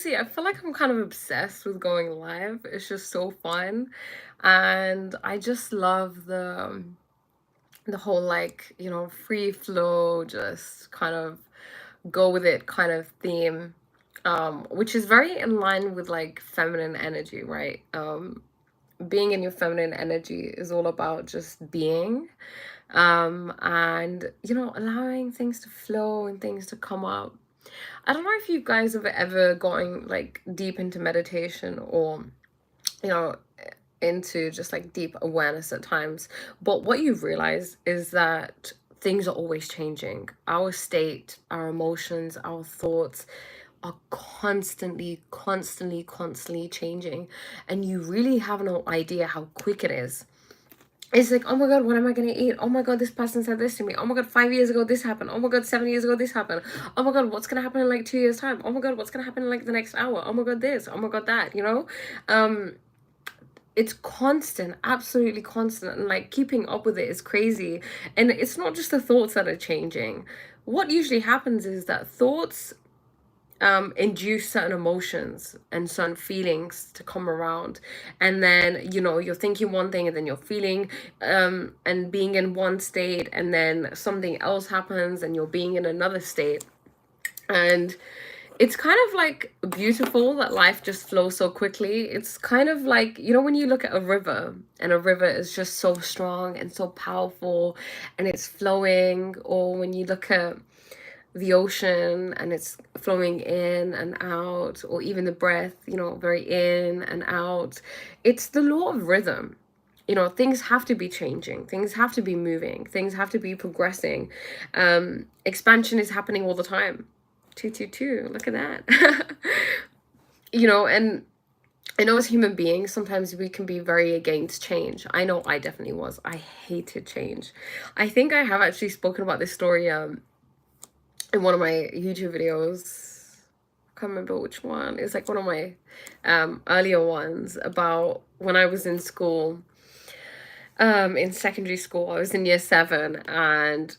See, I feel like I'm kind of obsessed with going live. It's just so fun. And I just love the whole like, free flow, just kind of go with it kind of theme. Which is very in line with like feminine energy, right? Being in your feminine energy is all about just being. And allowing things to flow and things to come up. I don't know if you guys have ever gotten like deep into meditation or, you know, into just like deep awareness at times. But what you realize is that things are always changing. Our state, our emotions, our thoughts are constantly changing. And you really have no idea how quick it is. It's like, oh my God, what am I gonna eat? Oh my God, this person said this to me. Oh my God, 5 years ago this happened. Oh my God, 7 years ago this happened. Oh my God, what's gonna happen in like 2 years time? Oh my God, what's gonna happen in like the next hour? Oh my God, this. Oh my God, that. Um, it's constant, absolutely constant, and like keeping up with it is crazy. And it's not just the thoughts that are changing. What usually happens is that thoughts induce certain emotions and certain feelings to come around, and then you're thinking one thing and then you're feeling and being in one state, and then something else happens and you're being in another state. And it's kind of like beautiful that life just flows so quickly. It's kind of like, when you look at a river, and a river is just so strong and so powerful and it's flowing, or when you look at the ocean and it's flowing in and out, or even the breath, very in and out. It's the law of rhythm. Things have to be changing, things have to be moving, things have to be progressing. Expansion is happening all the time. 222, look at that. And I know as human beings, sometimes we can be very against change. I know I definitely was. I hated change. I think I have actually spoken about this story in one of my YouTube videos. I can't remember which one. It's like one of my earlier ones, about when I was in school. In secondary school, I was in year 7, and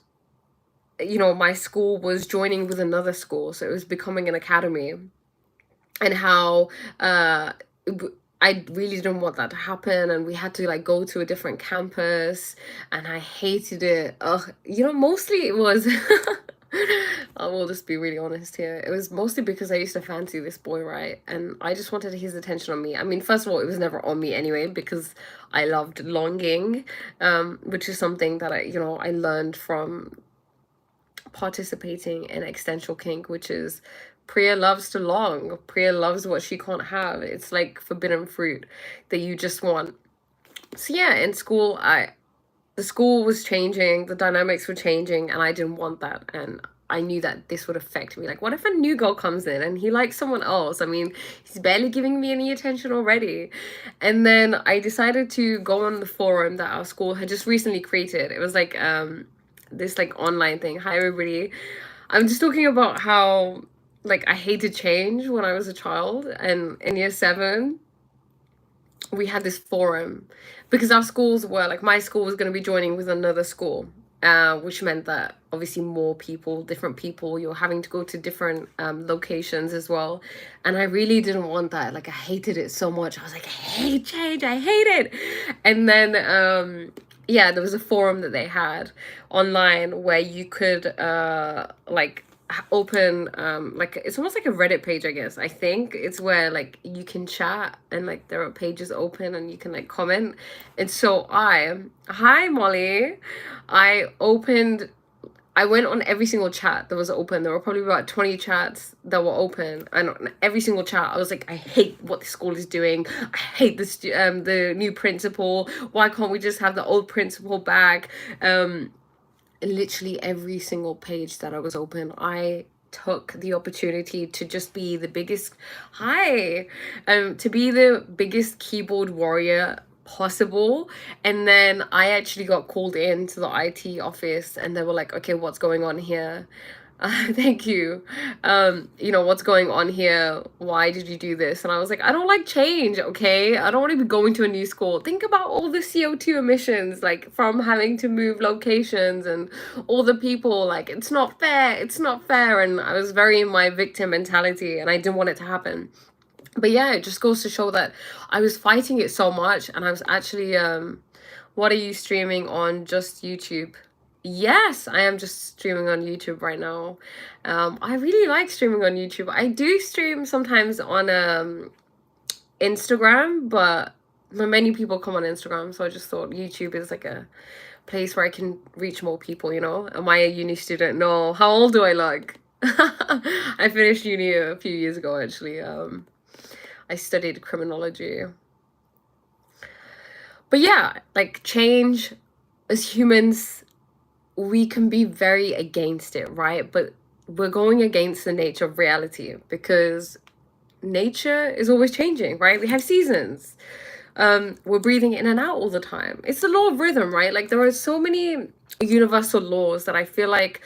my school was joining with another school, so it was becoming an academy. And how I really didn't want that to happen, and we had to like go to a different campus, and I hated it. Mostly it was I will just be really honest here. It was mostly because I used to fancy this boy, right? And I just wanted his attention on me. I mean, first of all, it was never on me anyway, because I loved longing, which is something that I learned from participating in existential kink, which is Priya loves to long. Priya loves what she can't have. It's like forbidden fruit that you just want. So yeah, in school, the school was changing, the dynamics were changing, and I didn't want that. And I knew that this would affect me. Like, what if a new girl comes in and he likes someone else? I mean, he's barely giving me any attention already. And then I decided to go on the forum that our school had just recently created. It was like this like online thing. Hi everybody. I'm just talking about how like I hated change when I was a child, and in year 7 we had this forum because our schools were like, my school was going to be joining with another school, which meant that obviously more people, different people, you're having to go to different locations as well. And I really didn't want that. Like, I hated it so much. I was like, I hate change, I hate it. And then yeah, there was a forum that they had online where you could like open like, it's almost like a Reddit page, I guess. I think it's where like you can chat, and like there are pages open and you can like comment. And so hi Molly, I opened I went on every single chat that was open. There were probably about 20 chats that were open, and on every single chat I was like, I hate what the school is doing. I hate the new principal. Why can't we just have the old principal back? Literally every single page that I was open, I took the opportunity to just be the biggest to be the biggest keyboard warrior possible. And then I actually got called into the IT office, and they were like, okay, what's going on here? Thank you. What's going on here? Why did you do this? And I was like, I don't like change, okay? I don't want to be going to a new school. Think about all the CO2 emissions, like from having to move locations and all the people, like, it's not fair, it's not fair. And I was very in my victim mentality and I didn't want it to happen. But yeah, it just goes to show that I was fighting it so much, and I was actually, what are you streaming on just YouTube? Yes, I am just streaming on YouTube right now. I really like streaming on YouTube. I do stream sometimes on Instagram, but not many people come on Instagram, so I just thought YouTube is like a place where I can reach more people, you know? Am I a uni student? No. How old do I look? I finished uni a few years ago, actually. I studied criminology. But yeah, like change, as humans, we can be very against it, right? But we're going against the nature of reality because nature is always changing, right? We have seasons. We're breathing in and out all the time. It's the law of rhythm, right? Like there are so many universal laws that I feel like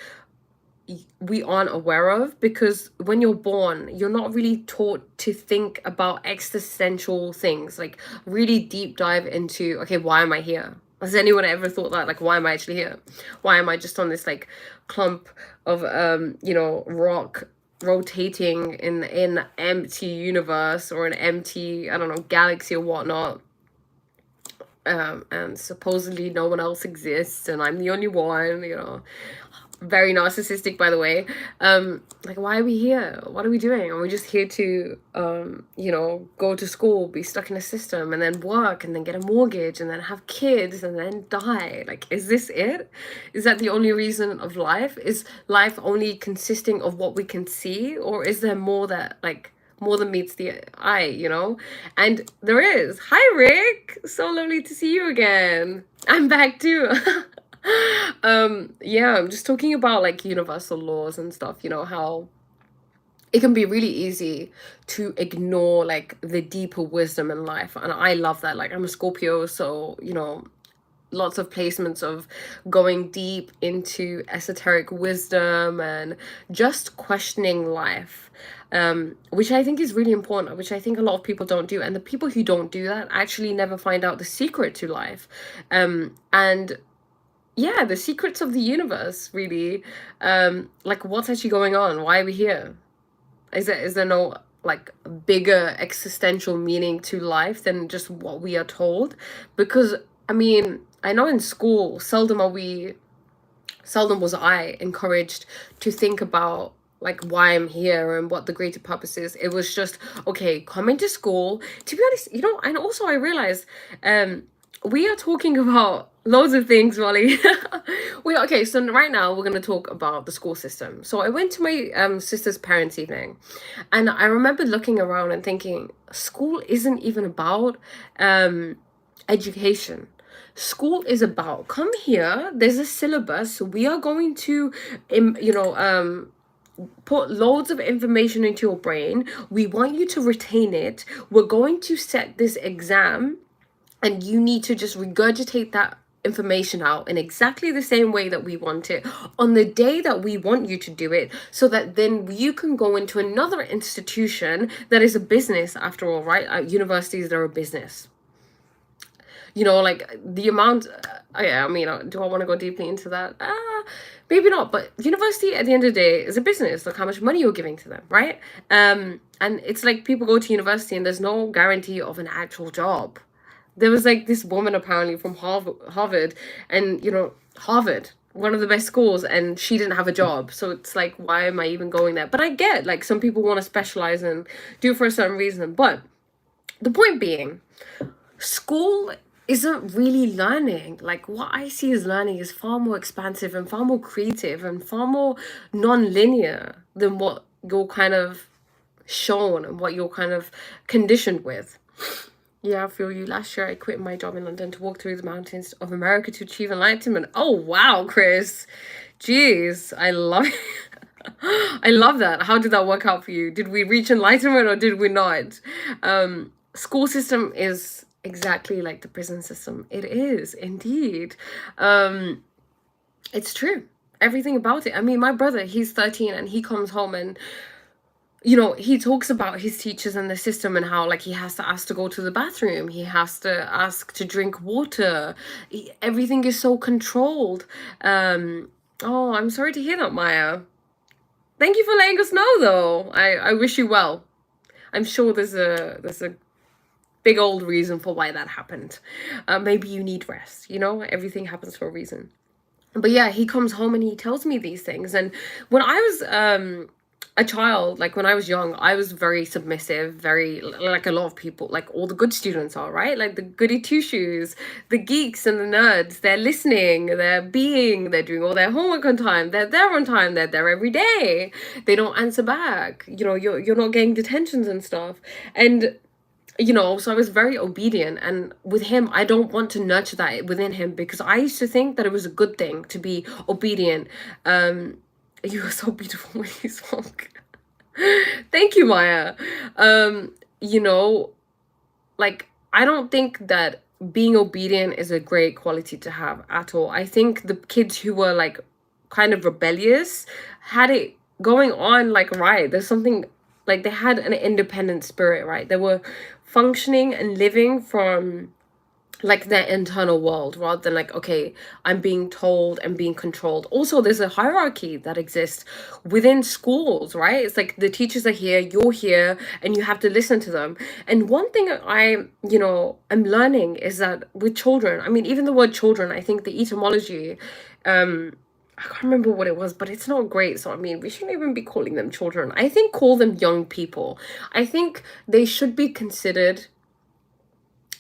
we aren't aware of, because when you're born, you're not really taught to think about existential things, like really deep dive into, okay, why am I here? Has anyone ever thought that? Like, why am I actually here? Why am I just on this like clump of rock rotating in an empty universe or an empty, I don't know, galaxy or whatnot? And supposedly no one else exists and I'm the only one, very narcissistic, by the way. Like, why are we here? What are we doing? Are we just here to go to school, be stuck in a system, and then work, and then get a mortgage, and then have kids, and then die? Like, is this it? Is that the only reason of life? Is life only consisting of what we can see, or is there more that, like, more than meets the eye? And there is. Hi, Rick, so lovely to see you again. I'm back too. Yeah, I'm just talking about like universal laws and stuff, how it can be really easy to ignore like the deeper wisdom in life. And I love that. Like, I'm a Scorpio, so lots of placements of going deep into esoteric wisdom and just questioning life, which I think is really important, which I think a lot of people don't do. And the people who don't do that actually never find out the secret to life. And yeah, the secrets of the universe, really. Like, what's actually going on? Why are we here? Is there no like bigger existential meaning to life than just what we are told? Because I mean, I know in school seldom was I encouraged to think about like why I'm here and what the greater purpose is. It was just, okay, come into school. To be honest, and also I realized we are talking about loads of things, Molly. Okay, so right now we're gonna talk about the school system. So I went to my sister's parents' evening, and I remember looking around and thinking, school isn't even about education. School is about, come here, there's a syllabus, we are going to put loads of information into your brain, we want you to retain it, we're going to set this exam, and you need to just regurgitate that information out in exactly the same way that we want it on the day that we want you to do it, so that then you can go into another institution that is a business, after all, right? Universities, they're a business. Like the amount, I mean, do I want to go deeply into that? Maybe not, but university at the end of the day is a business. Look how much money you're giving to them, right? And it's like people go to university and there's no guarantee of an actual job. There was like this woman apparently from Harvard, and Harvard, one of the best schools, and she didn't have a job. So it's like, why am I even going there? But I get, like, some people want to specialize and do it for a certain reason. But the point being, school isn't really learning. Like, what I see as learning is far more expansive and far more creative and far more non-linear than what you're kind of shown and what you're kind of conditioned with. Yeah, I feel you. Last year, I quit my job in London to walk through the mountains of America to achieve enlightenment. Oh, wow, Chris. Jeez, I love I love that. How did that work out for you? Did we reach enlightenment or did we not? School system is exactly like the prison system. It is, indeed. It's true. everything about it. I mean, my brother, he's 13 and he comes home and, you know, he talks about his teachers and the system and how like he has to ask to go to the bathroom, he has to ask to drink water. Everything is so controlled. Oh, I'm sorry to hear that, Maya. Thank you for letting us know, though. I wish you well. I'm sure there's a big old reason for why that happened. Maybe you need rest. You know, everything happens for a reason. But yeah, he comes home and he tells me these things. And when I was a child, like when I was young, I was very submissive, very like a lot of people, like all the good students are, right? Like the goody two shoes, the geeks and the nerds. They're listening, they're doing all their homework on time, they're there on time, they're there every day. They don't answer back. You know, you're not getting detentions and stuff. And you know, so I was very obedient. And with him, I don't want to nurture that within him because I used to think that it was a good thing to be obedient. You were so beautiful when you spoke. Thank you, Maya. You know, like, I don't think that being obedient is a great quality to have at all. I think the kids who were like kind of rebellious had it going on like right. There's something like they had an independent spirit, right? They were functioning and living from like their internal world rather than like, okay, I'm being told and being controlled. Also, there's a hierarchy that exists within schools, right? It's like the teachers are here, you're here, and you have to listen to them. And one thing you know, I'm learning is that with children, I mean, even the word children, I think the etymology, I can't remember what it was, but it's not great. So, I mean, we shouldn't even be calling them children. I think call them young people. I think they should be considered,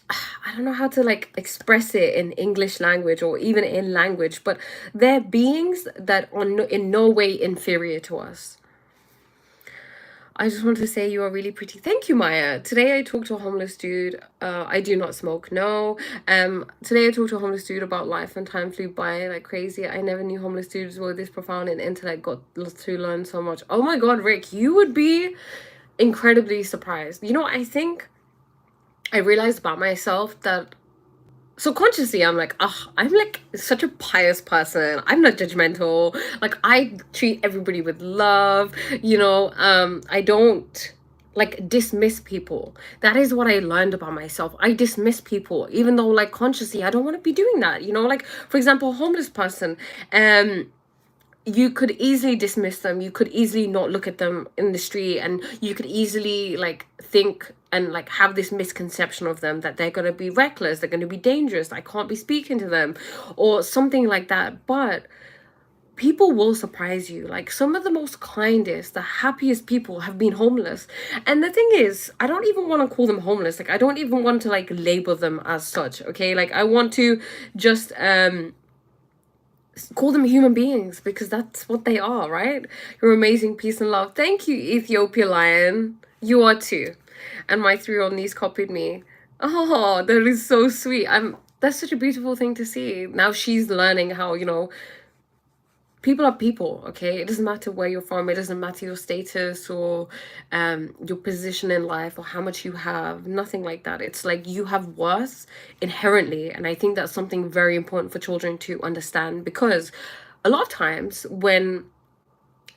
I don't know how to like express it in English language or even in language, but they're beings that are in no way inferior to us. I just want to say you are really pretty. Thank you, Maya. Today I talked to a homeless dude. I do not smoke, no. Today I talked to a homeless dude about life and time flew by like crazy. I never knew homeless dudes were this profound and intellect got to learn so much. Oh my God, Rick, you would be incredibly surprised. You know, I think I realized about myself that subconsciously I'm like, I'm like such a pious person. I'm not judgmental. Like I treat everybody with love, you know. I don't like dismiss people. That is what I learned about myself. I dismiss people even though like consciously I don't want to be doing that, you know. Like for example, a homeless person, you could easily dismiss them, you could easily not look at them in the street, and you could easily like think and like have this misconception of them that they're going to be reckless, they're going to be dangerous, I can't be speaking to them or something like that. But people will surprise you. Like some of the most kindest, the happiest people have been homeless. And the thing is, I don't even want to call them homeless. Like I don't even want to like label them as such, okay? Like I want to just call them human beings because that's what they are, right? You're amazing, peace and love. Thank you, Ethiopia Lion. You are too. And my 3-year-old niece copied me. Oh, that is so sweet. That's such a beautiful thing to see. Now she's learning how, you know, people are people, okay? It doesn't matter where you're from, it doesn't matter your status or your position in life or how much you have, nothing like that. It's like you have worth inherently, and I think that's something very important for children to understand, because a lot of times when,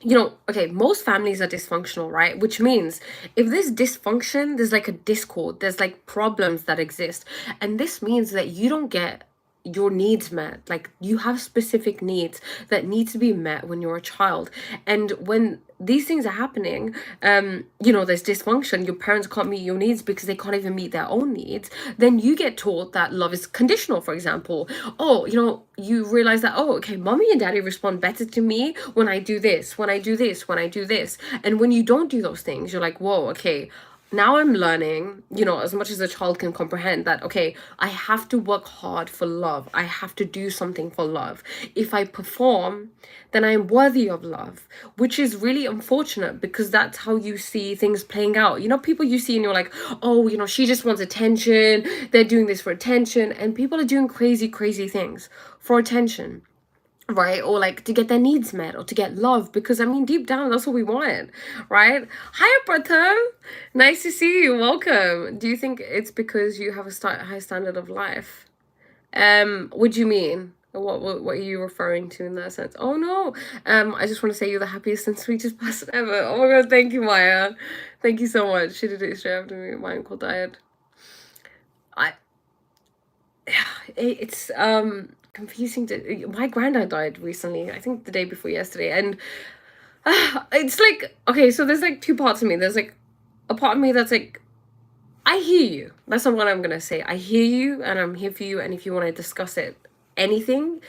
you know, okay, most families are dysfunctional, right? Which means if there's dysfunction, there's like a discord, there's like problems that exist, and this means that you don't get your needs met. Like you have specific needs that need to be met when you're a child, and when these things are happening, you know, there's dysfunction, your parents can't meet your needs because they can't even meet their own needs, then you get taught that love is conditional. For example, oh, you know, you realize that, oh, okay, mommy and daddy respond better to me when I do this, when I do this, when I do this. And when you don't do those things, you're like, whoa, okay, now I'm learning, you know, as much as a child can comprehend, that, okay, I have to work hard for love. I have to do something for love. If I perform, then I'm worthy of love, which is really unfortunate because that's how you see things playing out. You know, people you see and you're like, oh, you know, she just wants attention. They're doing this for attention. And people are doing crazy, crazy things for attention, right? Or like to get their needs met or to get love, because I mean deep down that's what we want, right? Hi Pratham, nice to see you, welcome. Do you think it's because you have a high standard of life? What do you mean? What are you referring to in that sense? Oh no. I just want to say you're the happiest and sweetest person ever. Oh my god, thank you, Maya. Thank you so much. She did it straight after me. My uncle died. I it's confusing to my granddad died recently, I think the day before yesterday, and it's like, okay, so there's like two parts of me. There's like a part of me that's like, I hear you. That's not what I'm gonna say. I hear you and I'm here for you, and if you want to discuss it, anything,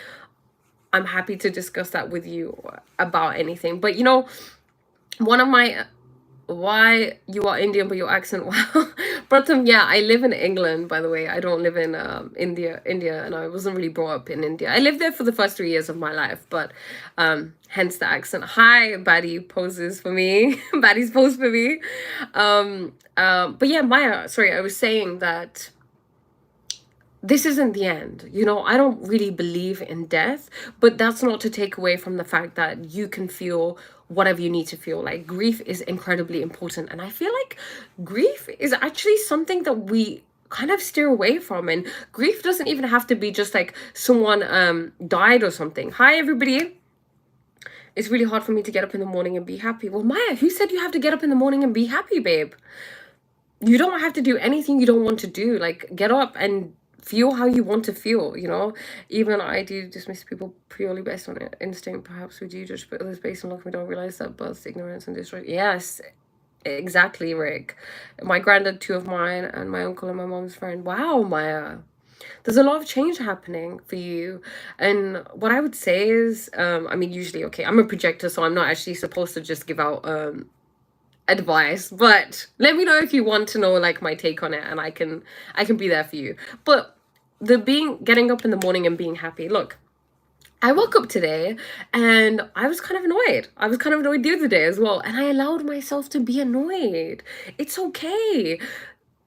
I'm happy to discuss that with you about anything. But one of my why you are Indian but your accent, wow. Pratham, yeah, I live in England, by the way. I don't live in India, and I wasn't really brought up in India. I lived there for the first 3 years of my life, but hence the accent. Hi, Baddie poses for me. Baddie's pose for me. But yeah, Maya, sorry, I was saying that this isn't the end. I don't really believe in death, but that's not to take away from the fact that you can feel whatever you need to feel. Like, grief is incredibly important. And I feel like grief is actually something that we kind of steer away from. And grief doesn't even have to be just like someone died or something. Hi, everybody. It's really hard for me to get up in the morning and be happy. Well, Maya, who said you have to get up in the morning and be happy, babe? You don't have to do anything you don't want to do. Like, get up and feel how you want to feel. Even I do dismiss people purely based on instinct. Perhaps we do judge others based on luck. We don't realize that birth, ignorance, and destroy. Yes, exactly, Rick. My granddad, two of mine, and my uncle and my mom's friend. Wow, Maya, there's a lot of change happening for you. And what I would say is, I mean, usually, okay, I'm a projector, so I'm not actually supposed to just give out advice, but let me know if you want to know like my take on it, and I can be there for you. But getting up in the morning and being happy. Look, I woke up today and I was kind of annoyed. I was kind of annoyed the other day as well, and I allowed myself to be annoyed. It's okay.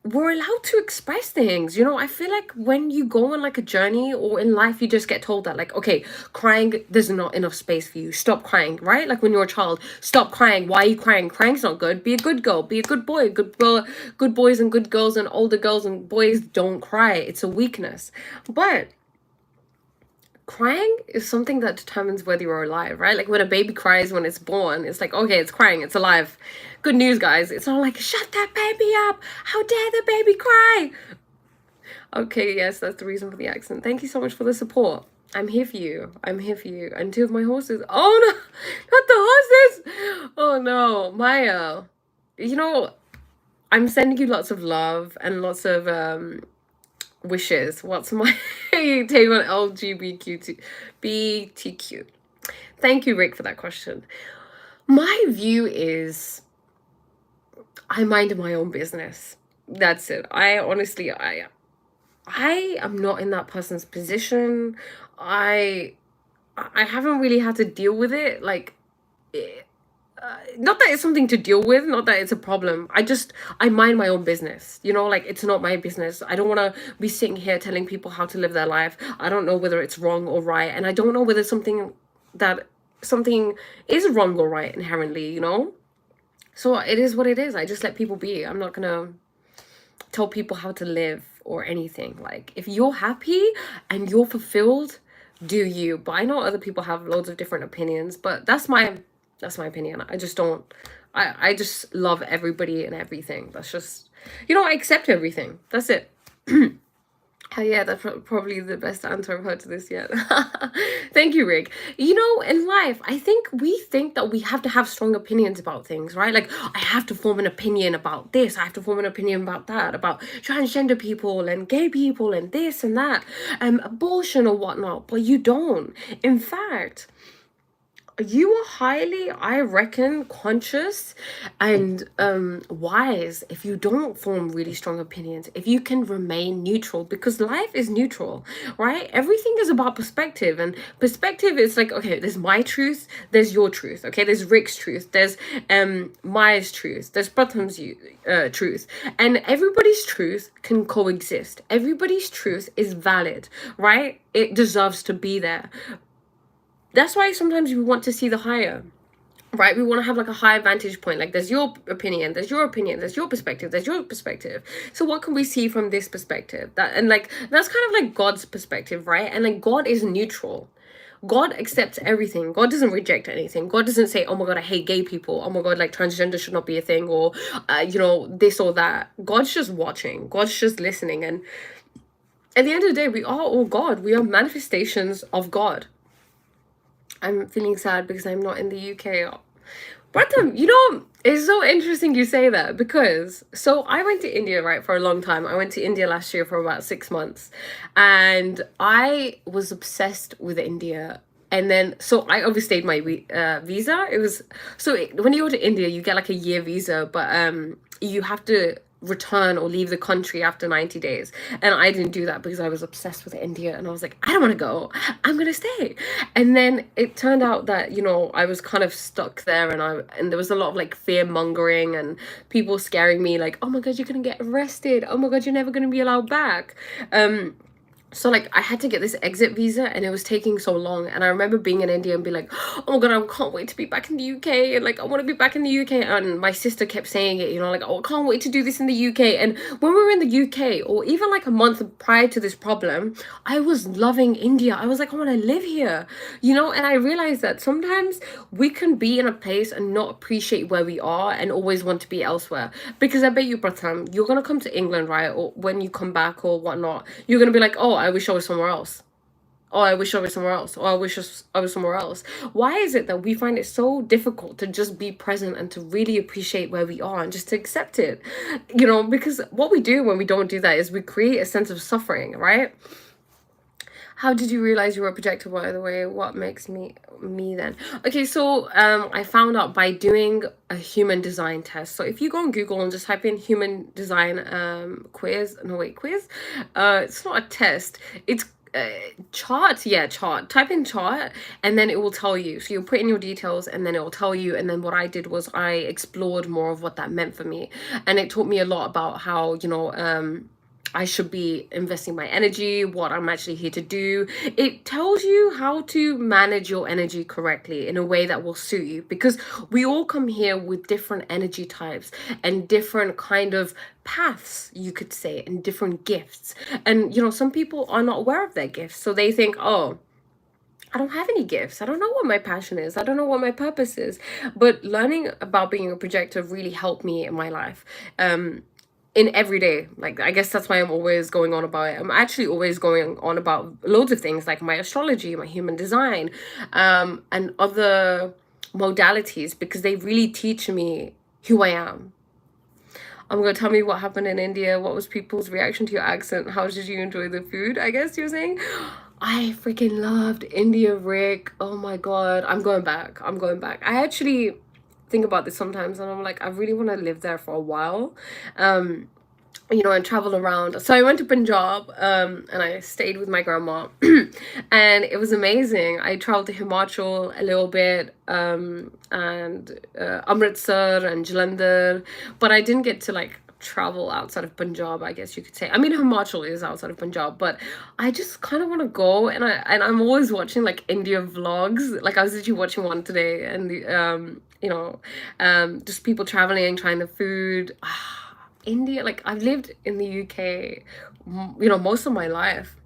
We're allowed to express things. I feel like when you go on like a journey or in life, you just get told that, like, okay, crying, there's not enough space for you. Stop crying, right? Like when you're a child, stop crying. Why are you crying? Crying's not good. Be a good girl. Be a good boy. Good girl. Good boys and good girls and older girls and boys don't cry. It's a weakness. But crying is something that determines whether you're alive, right? Like when a baby cries when it's born, it's like, okay, it's crying, it's alive. Good news, guys. It's not like, shut that baby up. How dare the baby cry? Okay, yes, that's the reason for the accent. Thank you so much for the support. I'm here for you. I'm here for you. And two of my horses. Oh no, not the horses. Oh no, Maya. I'm sending you lots of love and lots of wishes. What's my take on LGBTQ? Thank you, Rick, for that question. My view is I mind my own business. That's it. I honestly, I am not in that person's position. I haven't really had to deal with it. Like, not that it's something to deal with, not that it's a problem. I mind my own business. Like, it's not my business. I don't want to be sitting here telling people how to live their life. I don't know whether it's wrong or right, and I don't know whether something is wrong or right inherently. So it is what it is. I just let people be. I'm not gonna tell people how to live or anything. Like, if you're happy and you're fulfilled, do you. But I know other people have loads of different opinions, but that's my opinion. I just don't, I just love everybody and everything. That's just, I accept everything. That's it. Yeah, that's probably the best answer I've heard to this yet. Thank you, Rick. In life, I think we think that we have to have strong opinions about things, right? Like, I have to form an opinion about this. I have to form an opinion about that, about transgender people and gay people and this and that, abortion or whatnot. But you don't. In fact, you are highly, I reckon, conscious and wise if you don't form really strong opinions, if you can remain neutral, because life is neutral, right? Everything is about perspective, and perspective is like, okay, there's my truth, there's your truth, okay, there's Rick's truth, there's Maya's truth, there's Pratham's truth, and everybody's truth can coexist. Everybody's truth is valid, right? It deserves to be there. That's why sometimes we want to see the higher. right? We want to have like a high vantage point. Like there's your opinion, there's your opinion, there's your perspective, there's your perspective. So what can we see from this perspective? That, and like that's kind of like God's perspective, right? And like God is neutral. God accepts everything. God doesn't reject anything. God doesn't say, oh my God, I hate gay people. Oh my God, like transgender should not be a thing, or, you know, this or that. God's just watching. God's just listening. And at the end of the day, we are all God. We are manifestations of God. I'm feeling sad because I'm not in the UK. But you know, it's so interesting you say that, because so I went to India, right, for a long time. I went to India last year for about 6 months, and I was obsessed with India. And then, so I overstayed my visa. It was, so when you go to India, you get like a year visa, but you have to return or leave the country after 90 days. And I didn't do that because I was obsessed with India, and I was like, I don't want to go, I'm gonna stay. And then it turned out that, you know, I was kind of stuck there, and there was a lot of like fear mongering and people scaring me like, oh my God, you're gonna get arrested, oh my God, you're never gonna be allowed back. So like I had to get this exit visa, and it was taking so long. And I remember being in India and be like, oh my God, I can't wait to be back in the UK, and like I want to be back in the UK. And my sister kept saying it, you know, like, oh, I can't wait to do this in the UK. And when we were in the UK, or even like a month prior to this problem, I was loving India. I was like, I want to live here, you know. And I realized that sometimes we can be in a place and not appreciate where we are and always want to be elsewhere. Because I bet you, Pratham, you're gonna come to England, right? Or when you come back or whatnot, you're gonna be like, oh, I wish I was somewhere else. Oh, I wish I was somewhere else. Oh, I wish I was somewhere else. Why is it that we find it so difficult to just be present and to really appreciate where we are and just to accept it? You know, because what we do when we don't do that is we create a sense of suffering, right? How did you realize you were a projector, by the way? What makes me then? Okay, so I found out by doing a human design test. So if you go on Google and just type in human design quiz, no wait, quiz, it's not a test, it's chart, yeah, chart. Type in chart, and then it will tell you. So you'll put in your details, and then it will tell you. And then what I did was I explored more of what that meant for me, and it taught me a lot about how, you know, I should be investing my energy, what I'm actually here to do. It tells you how to manage your energy correctly in a way that will suit you, because we all come here with different energy types and different kind of paths, you could say, and different gifts. And, you know, some people are not aware of their gifts. So they think, oh, I don't have any gifts. I don't know what my passion is. I don't know what my purpose is. But learning about being a projector really helped me in my life. In every day, like I guess that's why I'm always going on about it. I'm actually always going on about loads of things, like my astrology, my human design, and other modalities, because they really teach me who I am. I'm gonna tell me what happened in India. What was people's reaction to your accent? How did you enjoy the food? I guess you're saying. I freaking loved India, Rick. Oh my God, I'm going back. I'm going back. I actually think about this sometimes, and I'm like, I really want to live there for a while, you know, and travel around. So I went to Punjab, and I stayed with my grandma, and it was amazing. I traveled to Himachal a little bit, and Amritsar and Jalandhar, but I didn't get to like travel outside of Punjab, I guess you could say. I mean, Himachal is outside of Punjab, but I just kind of want to go. And I'm always watching like India vlogs. Like I was actually watching one today, and the you know, just people traveling, trying the food. India, like I've lived in the UK, you know, most of my life.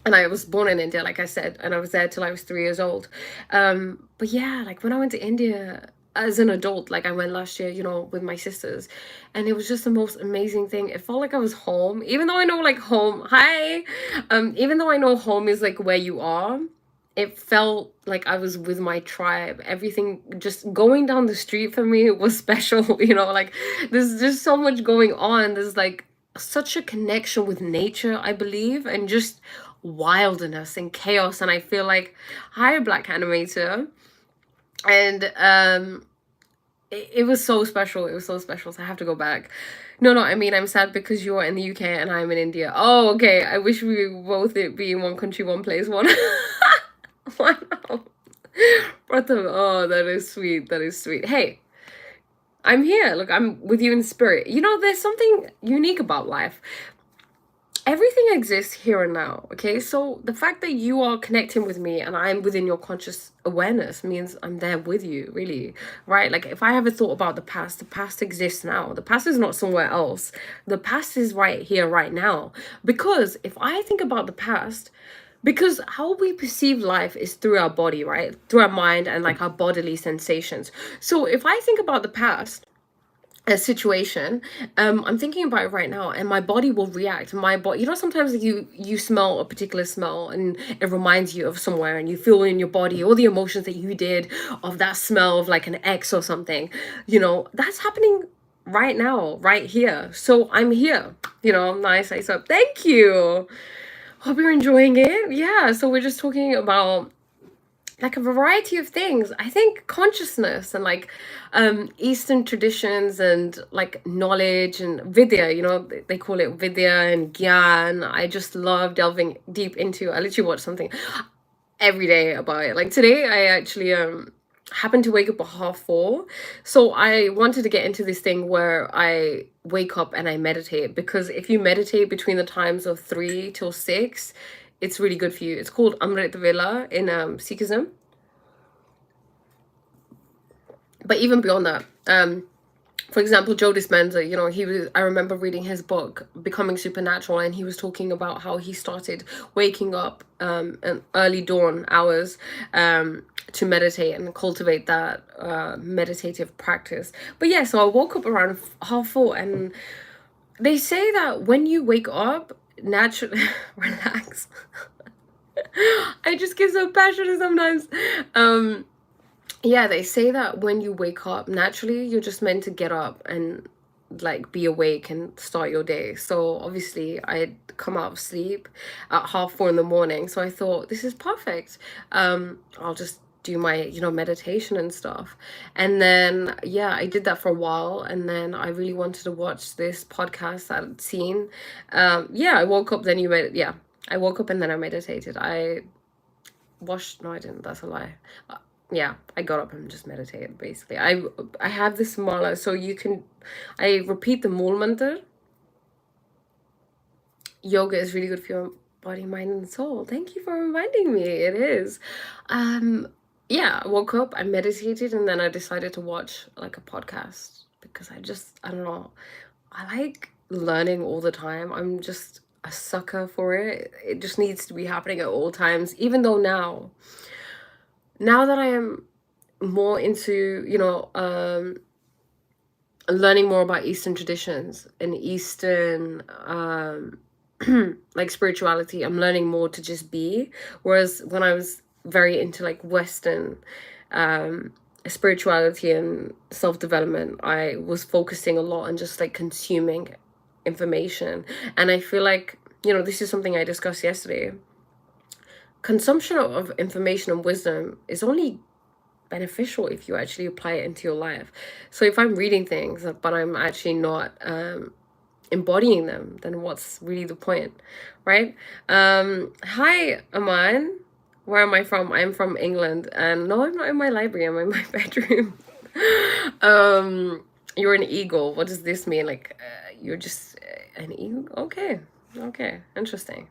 And I was born in India, like I said, and I was there till I was 3 years old. But yeah, like when I went to India as an adult, like I went last year, you know, with my sisters, and it was just the most amazing thing. It felt like I was home, even though I know like home, hi, even though I know home is like where you are. It felt like I was with my tribe. Everything, just going down the street for me was special, you know, like there's just so much going on. There's like such a connection with nature, I believe, and just wildness and chaos. And I feel like, hi, Black Animator. And it was so special. It was so special. So I have to go back. No, I mean, I'm sad because you're in the UK and I'm in India. Oh, okay. I wish we both be in one country, one place, one. Wow. Pratham, oh, that is sweet. That is sweet. Hey, I'm here. Look, I'm with you in spirit. You know, there's something unique about life. everything exists here and now. Okay, so the fact that you are connecting with me and I'm within your conscious awareness means I'm there with you, really, right? Like if I ever thought about the past exists now. The past is not somewhere else. The past is right here, right now. Because if I think about the past, because how we perceive life is through our body, right? Through our mind and like our bodily sensations. So if I think about the past, a situation, I'm thinking about it right now, and my body will react. My body, you know, sometimes you smell a particular smell and it reminds you of somewhere, and you feel in your body all the emotions that you did of that smell of like an ex or something. You know, that's happening right now, right here. So I'm here, you know. Nice, I said thank you. Hope you're enjoying it. Yeah, so we're just talking about like a variety of things. I think consciousness and like Eastern traditions and like knowledge and vidya, you know, they call it vidya and gyan. I just love delving deep into. I literally watch something every day about it. Like today I actually happened to wake up at 4:30. So I wanted to get into this thing where I wake up and I meditate, because if you meditate between the times of 3 till 6, it's really good for you. It's called Amrit Vela in Sikhism. But even beyond that, for example, Joe Dispenza, you know, I remember reading his book, Becoming Supernatural, and he was talking about how he started waking up in early dawn hours to meditate and cultivate that meditative practice. But yeah, so I woke up around 4:30, and they say that when you wake up, naturally, relax. I just get so passionate sometimes. Yeah, they say that when you wake up, naturally, you're just meant to get up and like be awake and start your day. So obviously, I'd come out of sleep at 4:30 in the morning. So I thought, this is perfect. I'll just do my, you know, meditation and stuff. And then, yeah, I did that for a while. And then I really wanted to watch this podcast that I'd seen. Yeah, I woke up, then yeah, I woke up and then I meditated. No, I didn't. That's a lie. Yeah, I got up and just meditated basically. I have this mala, so I repeat the Mool Mantra. Yoga is really good for your body, mind, and soul. Thank you for reminding me. It is. Yeah, I woke up, I meditated, and then I decided to watch like a podcast, because I don't know, I like learning all the time. I'm just a sucker for it. It just needs to be happening at all times, even though now that I am more into, you know, learning more about Eastern traditions and Eastern like spirituality, I'm learning more to just be. Whereas when I was very into like Western spirituality and self-development, I was focusing a lot on just like consuming information. And I feel like, you know, this is something I discussed yesterday. Consumption of information and wisdom is only beneficial if you actually apply it into your life. So if I'm reading things but I'm actually not embodying them, then what's really the point, right? Hi, Aman. Where am I from? I'm from England, and no, I'm not in my library. I'm in my bedroom. You're an eagle. What does this mean? Like, you're just an eagle? Okay, interesting.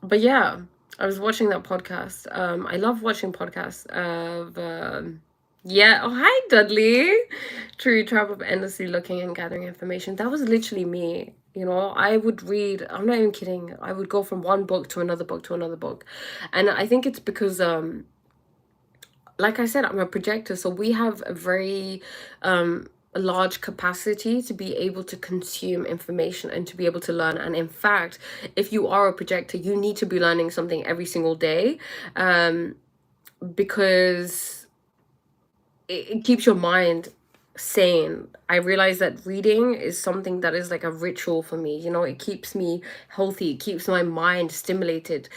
But yeah, I was watching that podcast. I love watching podcasts of yeah. Oh, hi, Dudley. True trap of endlessly looking and gathering information. That was literally me. You know, I would read. I'm not even kidding. I would go from one book to another book to another book, and I think it's because like I said, I'm a projector, so we have a very a large capacity to be able to consume information and to be able to learn. And in fact, if you are a projector, you need to be learning something every single day, because it keeps your mind sane. I realize that reading is something that is like a ritual for me. You know, it keeps me healthy, it keeps my mind stimulated.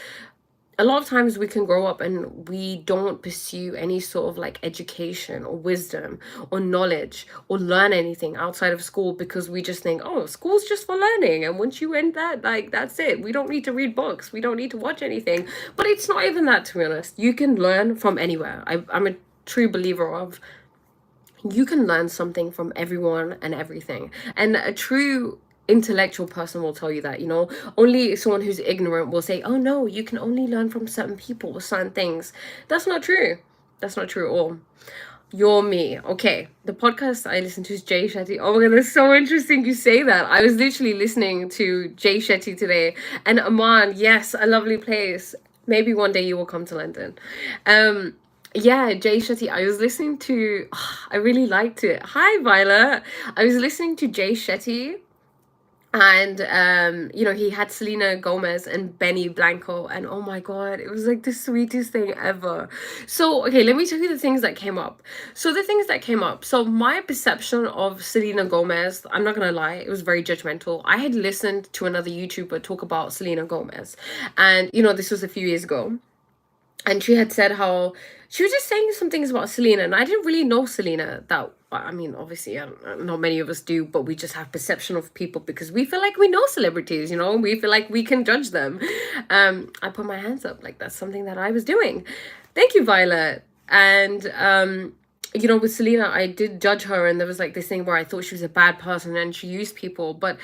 A lot of times we can grow up and we don't pursue any sort of like education or wisdom or knowledge or learn anything outside of school, because we just think, oh, school's just for learning, and once you end that, like, that's it. We don't need to read books, we don't need to watch anything. But it's not even that, to be honest. You can learn from anywhere. I'm a true believer of, you can learn something from everyone and everything. And a true intellectual person will tell you that, you know. Only someone who's ignorant will say, oh no, you can only learn from certain people with certain things. That's not true. That's not true at all. You're me. Okay. The podcast I listen to is Jay Shetty. Oh my god, that's so interesting you say that. I was literally listening to Jay Shetty today. And Amman, yes, a lovely place. Maybe one day you will come to London. Yeah, Jay Shetty. I was listening to I really liked it. Hi Violet. I was listening to Jay Shetty, and you know, he had Selena Gomez and Benny Blanco, and oh my god, it was like the sweetest thing ever. So okay, let me tell you the things that came up. So the things that came up, so my perception of Selena Gomez, I'm not gonna lie, it was very judgmental. I had listened to another YouTuber talk about Selena Gomez, and you know, this was a few years ago, and she had said how she was just saying some things about Selena, and I didn't really know Selena that. I mean, obviously, not many of us do, but we just have perception of people because we feel like we know celebrities, you know, we feel like we can judge them. I put my hands up, like that's something that I was doing. Thank you, Violet. And you know, with Selena, I did judge her, and there was like this thing where I thought she was a bad person and she used people, but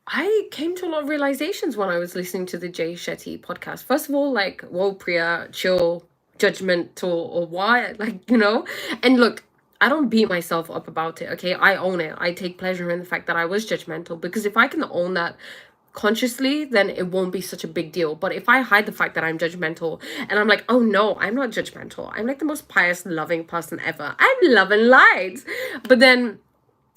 I came to a lot of realizations when I was listening to the Jay Shetty podcast. First of all, like, whoa, Priya, chill, judgmental, or why? Like, you know? And look, I don't beat myself up about it, okay? I own it. I take pleasure in the fact that I was judgmental, because if I can own that consciously, then it won't be such a big deal. But if I hide the fact that I'm judgmental and I'm like, oh no, I'm not judgmental, I'm like the most pious, loving person ever, I'm love and light, but then,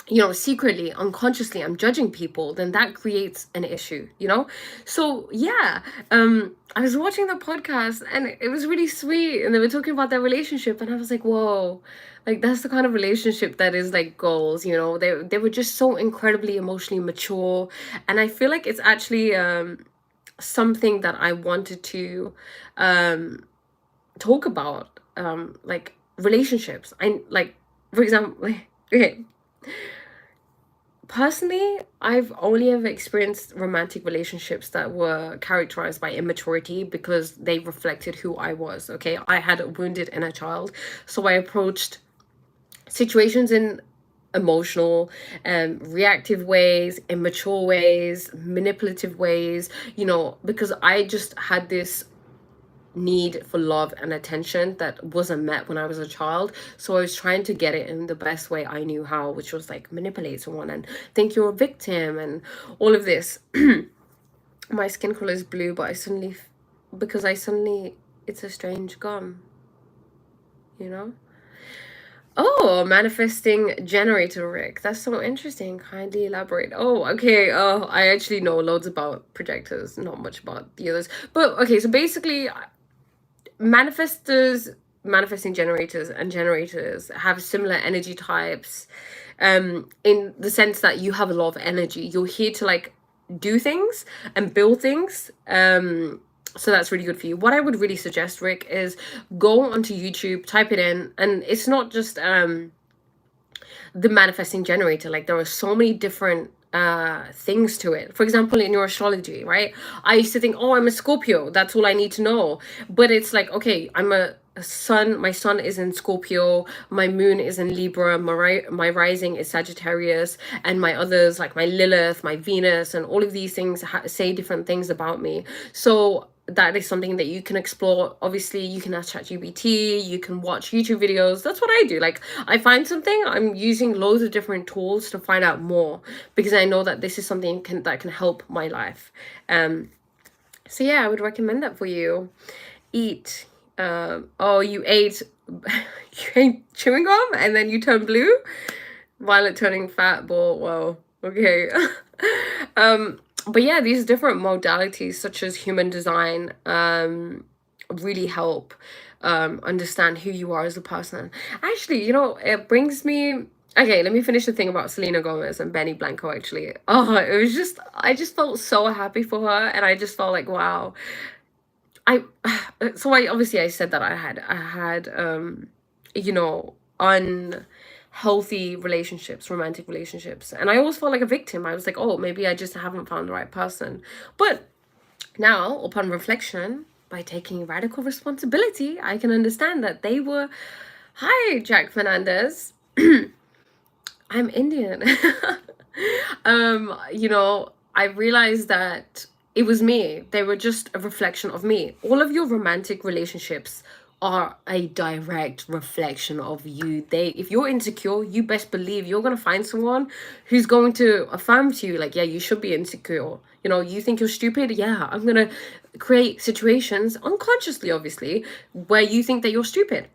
you know, secretly, unconsciously, I'm judging people, then that creates an issue, you know? So yeah, I was watching the podcast and it was really sweet, and they were talking about their relationship, and I was like, whoa, like that's the kind of relationship that is like goals, you know? They were just so incredibly emotionally mature, and I feel like it's actually something that I wanted to talk about, like relationships. I like, for example, like, okay, personally, I've only ever experienced romantic relationships that were characterized by immaturity because they reflected who I was. Okay, I had a wounded inner child, so I approached situations in emotional and reactive ways, immature ways, manipulative ways, you know, because I just had this need for love and attention that wasn't met when I was a child. So I was trying to get it in the best way I knew how, which was like manipulate someone and think you're a victim and all of this. My skin color is blue, but because I suddenly, it's a strange gum, you know? Oh, manifesting generator, Rick. That's so interesting. Kindly elaborate. Oh, okay. Oh, I actually know loads about projectors, not much about the others. But okay, so basically, manifesting generators and generators have similar energy types, in the sense that you have a lot of energy. You're here to like do things and build things. So that's really good for you. What I would really suggest, Rick, is go onto YouTube, type it in, and it's not just the manifesting generator. Like there are so many different things to it. For example, in your astrology, right, I used to think, oh, I'm a Scorpio, that's all I need to know. But it's like, okay, I'm a sun, my sun is in Scorpio, my moon is in Libra, my rising is Sagittarius, and my others, like my Lilith, my Venus, and all of these things say different things about me. So that is something that you can explore. Obviously, you can ask ChatGPT, you can watch YouTube videos. That's what I do. Like, I find something, I'm using loads of different tools to find out more, because I know that this is something that can help my life. So yeah, I would recommend that for you. Eat. Oh, you ate chewing gum and then you turn blue? Violet turning fat ball. Whoa. Okay. But yeah, these different modalities such as human design really help understand who you are as a person. Actually, you know, it brings me, okay, let me finish the thing about Selena Gomez and Benny Blanco. Actually, oh, it was just, I just felt so happy for her, and I just felt like, wow. So I obviously I said that I had you know, unhealthy relationships, romantic relationships, and I always felt like a victim. I was like, oh, maybe I just haven't found the right person. But now, upon reflection, by taking radical responsibility, I can understand that they were, hi Jack Fernandez. I'm Indian. You know, I realized that it was me. They were just a reflection of me. All of your romantic relationships are a direct reflection of you. They, if you're insecure, you best believe you're gonna find someone who's going to affirm to you, like, yeah, you should be insecure. You know, you think you're stupid? Yeah, I'm gonna create situations, unconsciously, obviously, where you think that you're stupid.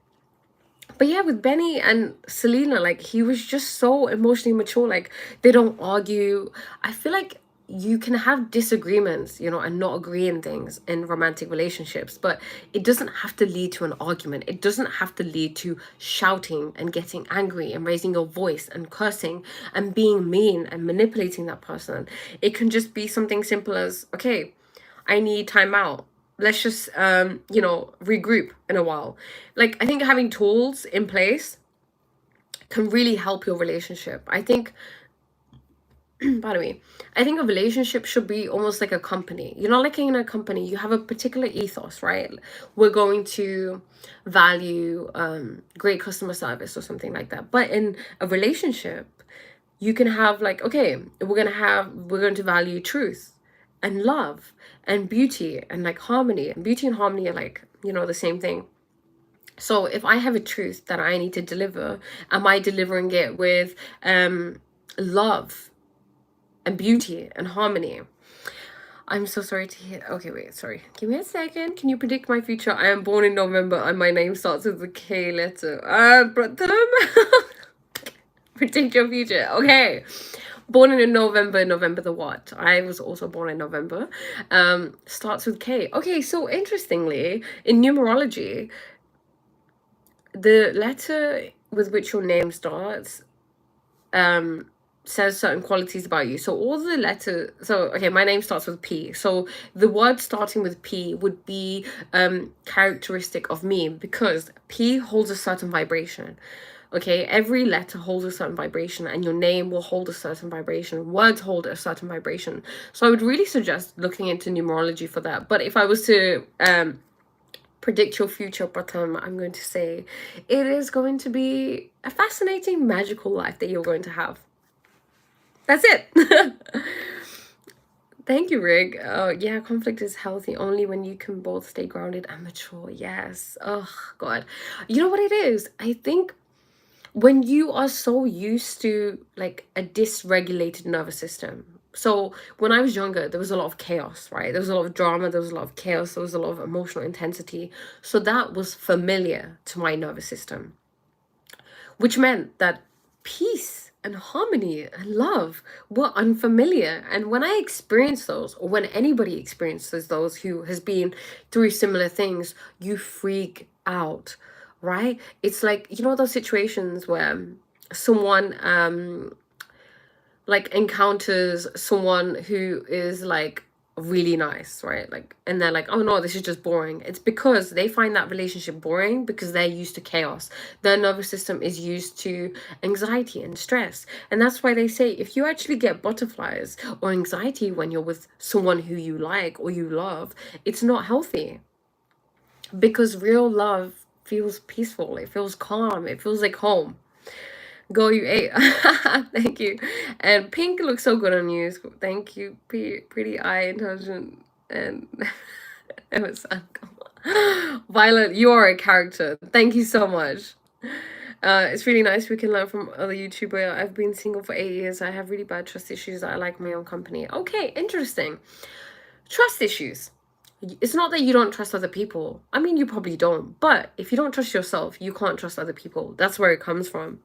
But yeah, with Benny and Selena, like, he was just so emotionally mature. Like, they don't argue. I feel like you can have disagreements, you know, and not agree in things in romantic relationships, but it doesn't have to lead to an argument. It doesn't have to lead to shouting and getting angry and raising your voice and cursing and being mean and manipulating that person. It can just be something simple as, okay, I need time out. Let's just you know, regroup in a while. Like, I think having tools in place can really help your relationship. I think pardon me, I think a relationship should be almost like a company. You know, like in a company, you have a particular ethos, right? We're going to value great customer service or something like that. But in a relationship, you can have like, okay, we're going to value truth and love and beauty and like harmony. And beauty and harmony are like, you know, the same thing. So if I have a truth that I need to deliver, am I delivering it with love and beauty and harmony? I'm so sorry to hear. Okay, wait, sorry. Give me a second. Can you predict my future? I am born in November and my name starts with the K letter. Predict your future. Okay. Born in November. November the what? I was also born in November. Starts with K. Okay, so interestingly, in numerology, the letter with which your name starts says certain qualities about you. So all the letters, so okay, my name starts with P. So the word starting with P would be characteristic of me, because P holds a certain vibration. Okay, every letter holds a certain vibration, and your name will hold a certain vibration. Words hold a certain vibration. So I would really suggest looking into numerology for that. But if I was to predict your future, but I'm going to say it is going to be a fascinating, magical life that you're going to have. That's it. Thank you, Rig. Yeah, conflict is healthy only when you can both stay grounded and mature. Yes. Oh, God. You know what it is? I think when you are so used to like a dysregulated nervous system. So when I was younger, there was a lot of chaos, right? There was a lot of drama, there was a lot of chaos, there was a lot of emotional intensity. So that was familiar to my nervous system, which meant that peace and harmony and love were unfamiliar. And when I experienced those, or when anybody experiences those who has been through similar things, you freak out, right? It's like, you know, those situations where someone like encounters someone who is like really nice, right? Like, and they're like, oh no, this is just boring. It's because they find that relationship boring because they're used to chaos. Their nervous system is used to anxiety and stress. And that's why they say if you actually get butterflies or anxiety when you're with someone who you like or you love, it's not healthy. Because real love feels peaceful, it feels calm, it feels like home. Go, you ate. Thank you. And pink looks so good on you. Thank you. Pretty eye, intelligent, and it was Violet, you are a character. Thank you so much. It's really nice we can learn from other YouTubers. I've been single for 8 years. I have really bad trust issues. I like my own company. Okay, interesting. Trust issues. It's not that you don't trust other people. I mean, you probably don't. But if you don't trust yourself, you can't trust other people. That's where it comes from.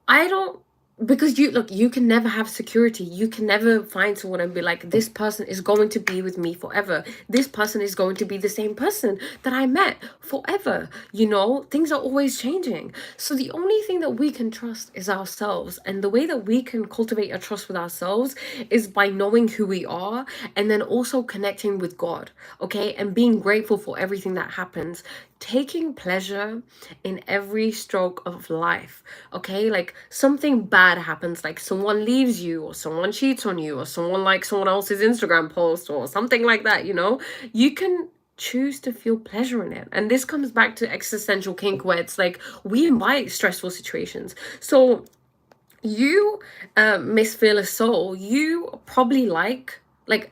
I don't, because you look, you can never have security. You can never find someone and be like, this person is going to be with me forever. This person is going to be the same person that I met forever. You know, things are always changing. So the only thing that we can trust is ourselves. And the way that we can cultivate a trust with ourselves is by knowing who we are, and then also connecting with God, okay? And being grateful for everything that happens. Taking pleasure in every stroke of life, okay? Like something bad happens, like someone leaves you, or someone cheats on you, or someone likes someone else's Instagram post, or something like that, you know? You can choose to feel pleasure in it. And this comes back to existential kink, where it's like we invite stressful situations. So You, Miss Fearless Soul, you probably like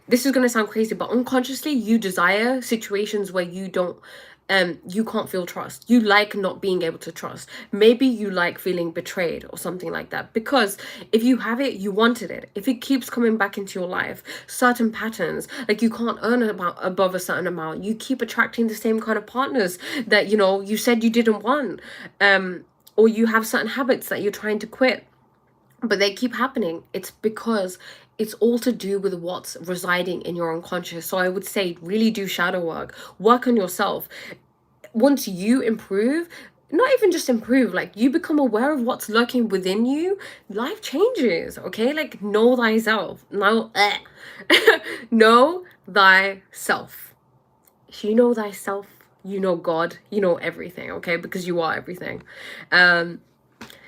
this is gonna sound crazy, but unconsciously you desire situations where you can't feel trust. You like not being able to trust. Maybe you like feeling betrayed or something like that. Because if you have it, you wanted it. If it keeps coming back into your life, certain patterns, like you can't earn about above a certain amount, you keep attracting the same kind of partners that you said you didn't want. Or you have certain habits that you're trying to quit but they keep happening. It's because it's all to do with what's residing in your unconscious. So I would say really do shadow work on yourself. Once you improve, not even just improve, like you become aware of what's lurking within you, life changes. Okay, like know thyself. Know thyself. If you know thyself, you know God, you know everything. Okay, because you are everything.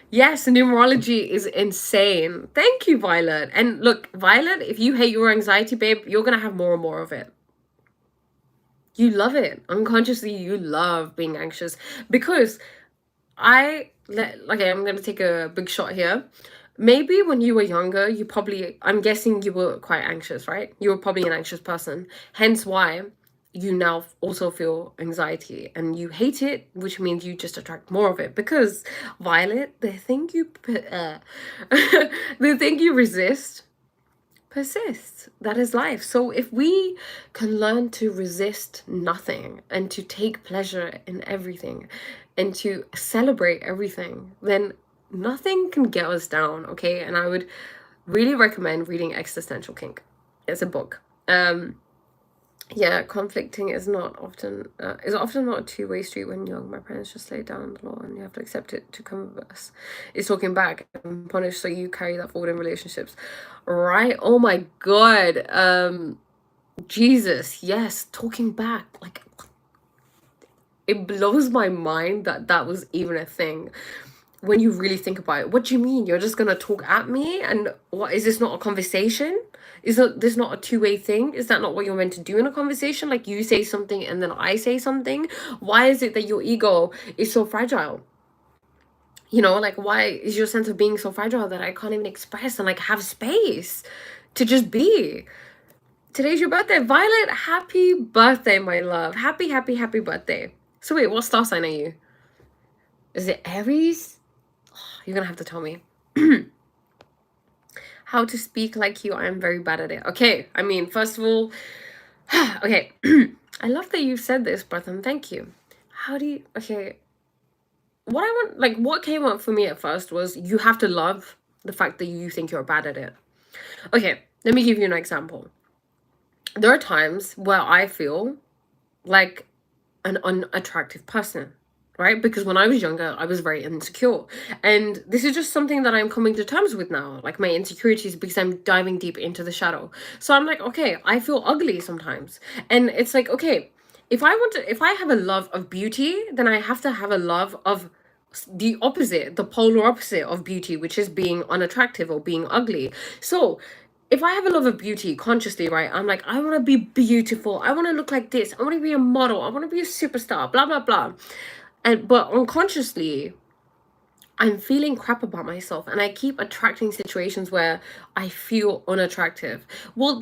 Yes, numerology is insane. Thank you, Violet. And look, Violet, if you hate your anxiety, babe, you're gonna have more and more of it. You love it. Unconsciously, you love being anxious. Because okay, I'm gonna take a big shot here. Maybe when you were younger, I'm guessing you were quite anxious, right? You were probably an anxious person. Hence why you now also feel anxiety and you hate it, which means you just attract more of it. Because Violet, the thing you resist persists. That is life. So if we can learn to resist nothing and to take pleasure in everything and to celebrate everything, then nothing can get us down, okay? And I would really recommend reading Existential Kink. It's a book. Yeah, conflicting is often not a two-way street when young. My parents just laid down the law and you have to accept it to come with us. It's talking back and punish, so you carry that forward in relationships. Right? Oh my god. Jesus, yes, talking back. Like it blows my mind that that was even a thing. When you really think about it, what do you mean? You're just gonna talk at me? And what is this not a conversation? Is this not a two-way thing? Is that not what you're meant to do in a conversation? Like you say something and then I say something? Why is it that your ego is so fragile? Like why is your sense of being so fragile that I can't even express and like have space to just be? Today's your birthday, Violet. Happy birthday, my love. Happy, happy, happy birthday. So wait, what star sign are you? Is it Aries? You're gonna have to tell me. How to speak like you. I'm very bad at it. Okay, I mean, first of all, okay. I love that you said this, Bratham. Thank you. Okay. What came up for me at first was you have to love the fact that you think you're bad at it. Okay, let me give you an example. There are times where I feel like an unattractive person, right? Because when I was younger, I was very insecure. And this is just something that I'm coming to terms with now, like my insecurities, because I'm diving deep into the shadow. So I'm like, okay, I feel ugly sometimes. And it's like, okay, if I have a love of beauty, then I have to have a love of the opposite, the polar opposite of beauty, which is being unattractive or being ugly. So if I have a love of beauty consciously, right, I'm like, I want to be beautiful. I want to look like this. I want to be a model. I want to be a superstar, blah, blah, blah. But unconsciously, I'm feeling crap about myself and I keep attracting situations where I feel unattractive. Well,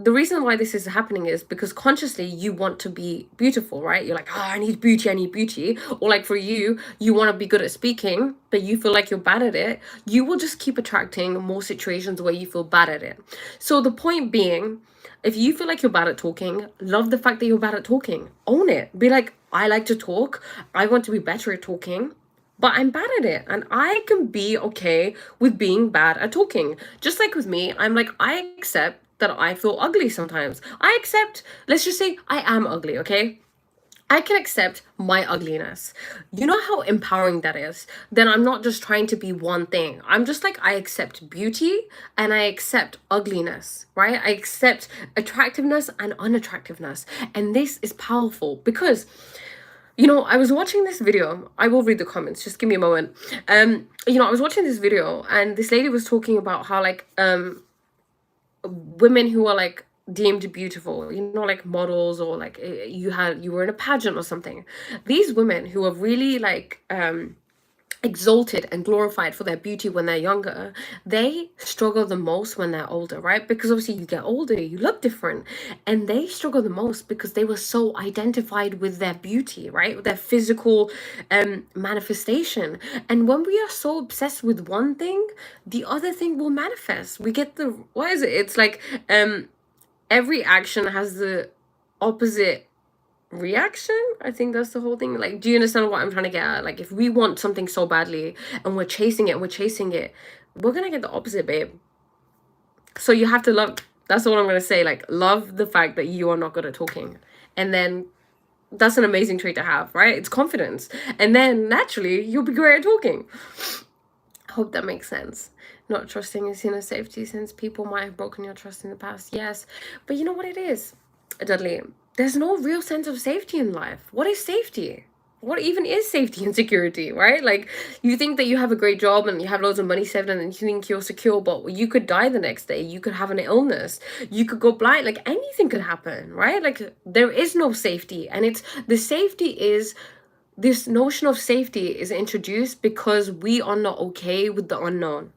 the reason why this is happening is because consciously you want to be beautiful, right? You're like, I need beauty, I need beauty. Or like for you, you want to be good at speaking, but you feel like you're bad at it. You will just keep attracting more situations where you feel bad at it. So the point being, if you feel like you're bad at talking, love the fact that you're bad at talking. Own it. Be like, I like to talk. I want to be better at talking, but I'm bad at it. And I can be okay with being bad at talking. Just like with me, I'm like, I accept that I feel ugly sometimes. Let's just say I am ugly, okay? I can accept my ugliness. You know how empowering that is? Then I'm not just trying to be one thing. I'm just like, I accept beauty and I accept ugliness, right? I accept attractiveness and unattractiveness. And this is powerful because I was watching this video. I will read the comments. Just give me a moment. I was watching this video and this lady was talking about how like women who are like deemed beautiful, like models or like you were in a pageant or something. These women who are really like exalted and glorified for their beauty when they're younger, they struggle the most when they're older, right? Because obviously you get older, you look different, and they struggle the most because they were so identified with their beauty, right? With their physical manifestation. And when we are so obsessed with one thing, the other thing will manifest. We get the, what is it? It's like every action has the opposite reaction. I think that's the whole thing. Like, do you understand what I'm trying to get at? Like, if we want something so badly and we're chasing it and we're chasing it, we're gonna get the opposite, babe. So you have to love, that's what I'm gonna say, like, love the fact that you are not good at talking. And then that's an amazing trait to have, right? It's confidence. And then naturally you'll be great at talking. Hope that makes sense. Not trusting is in a safety since people might have broken your trust in the past. Yes, but you know what it is, Dudley? There's no real sense of safety in life. What is safety? What even is safety and security, right? Like, you think that you have a great job and you have loads of money saved and you think you're secure, but you could die the next day. You could have an illness. You could go blind. Like, anything could happen, right? Like, there is no safety. And it's, the safety is, this notion of safety is introduced because we are not okay with the unknown.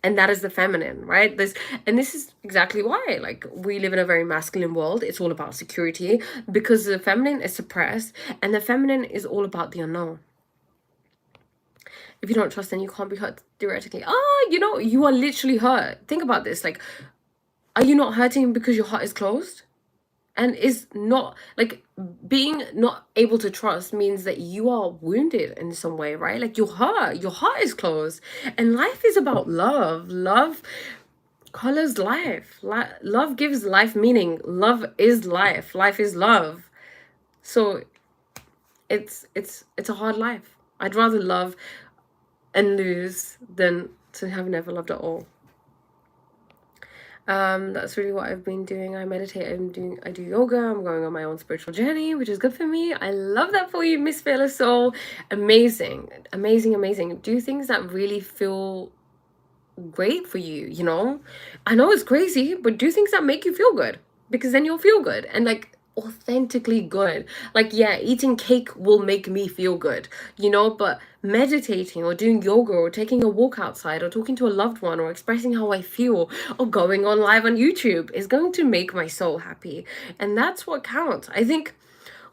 And that is the feminine, right? This is exactly why, like, we live in a very masculine world. It's all about security because the feminine is suppressed and the feminine is all about the unknown. If you don't trust, then you can't be hurt theoretically. You know, you are literally hurt. Think about this. Like, are you not hurting because your heart is closed? And is not, like, being not able to trust means that you are wounded in some way, right? Like, your heart is closed. And life is about love colors life. Love gives life meaning. Love is life is love. So it's a hard life. I'd rather love and lose than to have never loved at all. That's really what I've been doing. I meditate, I do yoga, I'm going on my own spiritual journey, which is good for me. I love that for you, Miss Fearless Soul. Amazing. Do things that really feel great for you, you know? I know it's crazy, but do things that make you feel good, because then you'll feel good. And, like, authentically good. Like, yeah, eating cake will make me feel good, you know, but meditating or doing yoga or taking a walk outside or talking to a loved one or expressing how I feel or going on live on YouTube is going to make my soul happy. And that's what counts. I think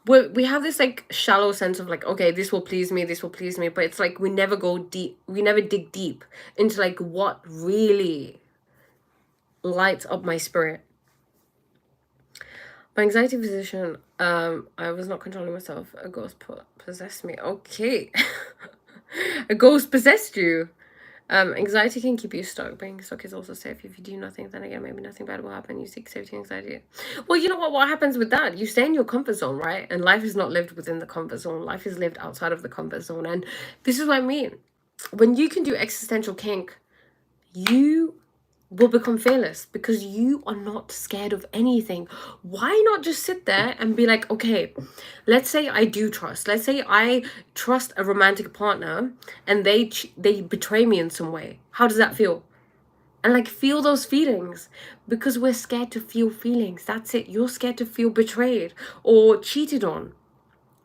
we have this, like, shallow sense of, like, okay, this will please me, but it's like we never go deep, we never dig deep into, like, what really lights up my spirit. My anxiety position, I was not controlling myself. A ghost possessed me. Okay. A ghost possessed you. Anxiety can keep you stuck. Being stuck is also safe. If you do nothing, then again, maybe nothing bad will happen. You seek safety and anxiety. Well, you know what happens with that? You stay in your comfort zone, right? And life is not lived within the comfort zone. Life is lived outside of the comfort zone. And this is what I mean. When you can do existential kink, you will become fearless because you are not scared of anything. Why not just sit there and be like, okay, let's say I do trust. Let's say I trust a romantic partner and they betray me in some way. How does that feel? And, like, feel those feelings, because we're scared to feel feelings. That's it. You're scared to feel betrayed or cheated on.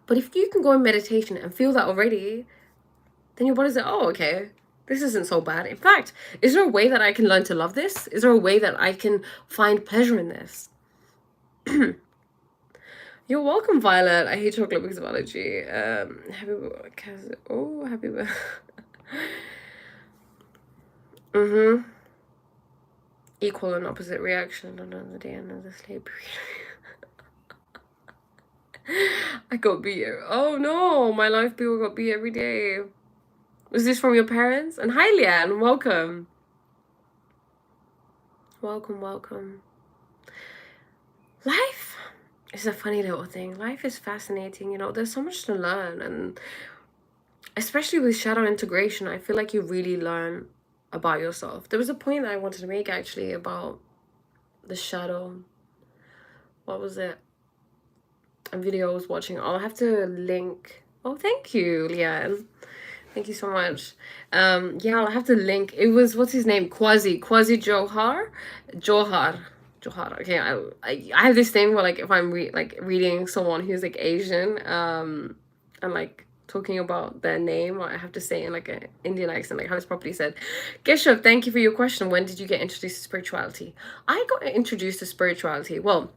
But if you can go in meditation and feel that already, then your body's like, oh, okay, this isn't so bad. In fact, is there a way that I can learn to love this? Is there a way that I can find pleasure in this? You're welcome, Violet. I hate chocolate because of allergy. Happy birthday. Equal and opposite reaction. Another day, another sleep. I got beat. Oh no, my life people got beat every day. Was this from your parents? And hi, Leanne, welcome. Welcome. Life is a funny little thing. Life is fascinating, you know, there's so much to learn. And especially with shadow integration, I feel like you really learn about yourself. There was a point that I wanted to make, actually, about the shadow. What was it? A video I was watching. I'll have to link. Oh, thank you, Leanne. Thank you so much. Yeah, I'll have to link. It was, what's his name? Quasi Johar. Okay, I have this thing where, like, if I'm reading someone who's, like, Asian, and, like, talking about their name. I have to say in like an Indian accent, like how this properly said. Keshav, thank you for your question. When did you get introduced to spirituality? I got introduced to spirituality. Well,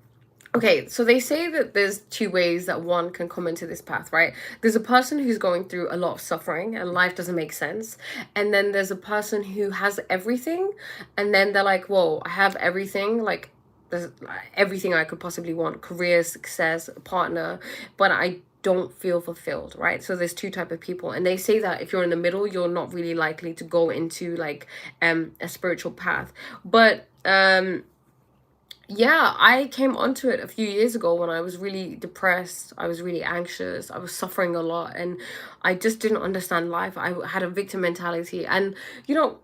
okay, so they say that there's two ways that one can come into this path, right? There's a person who's going through a lot of suffering and life doesn't make sense. And then there's a person who has everything. And then they're like, whoa, I have everything. Like, there's everything I could possibly want: career, success, a partner, but I don't feel fulfilled, right? So there's two type of people, and they say that if you're in the middle, you're not really likely to go into like a spiritual path. But yeah, I came onto it a few years ago when I was really depressed. I was really anxious. I was suffering a lot, and I just didn't understand life. I had a victim mentality, and you know,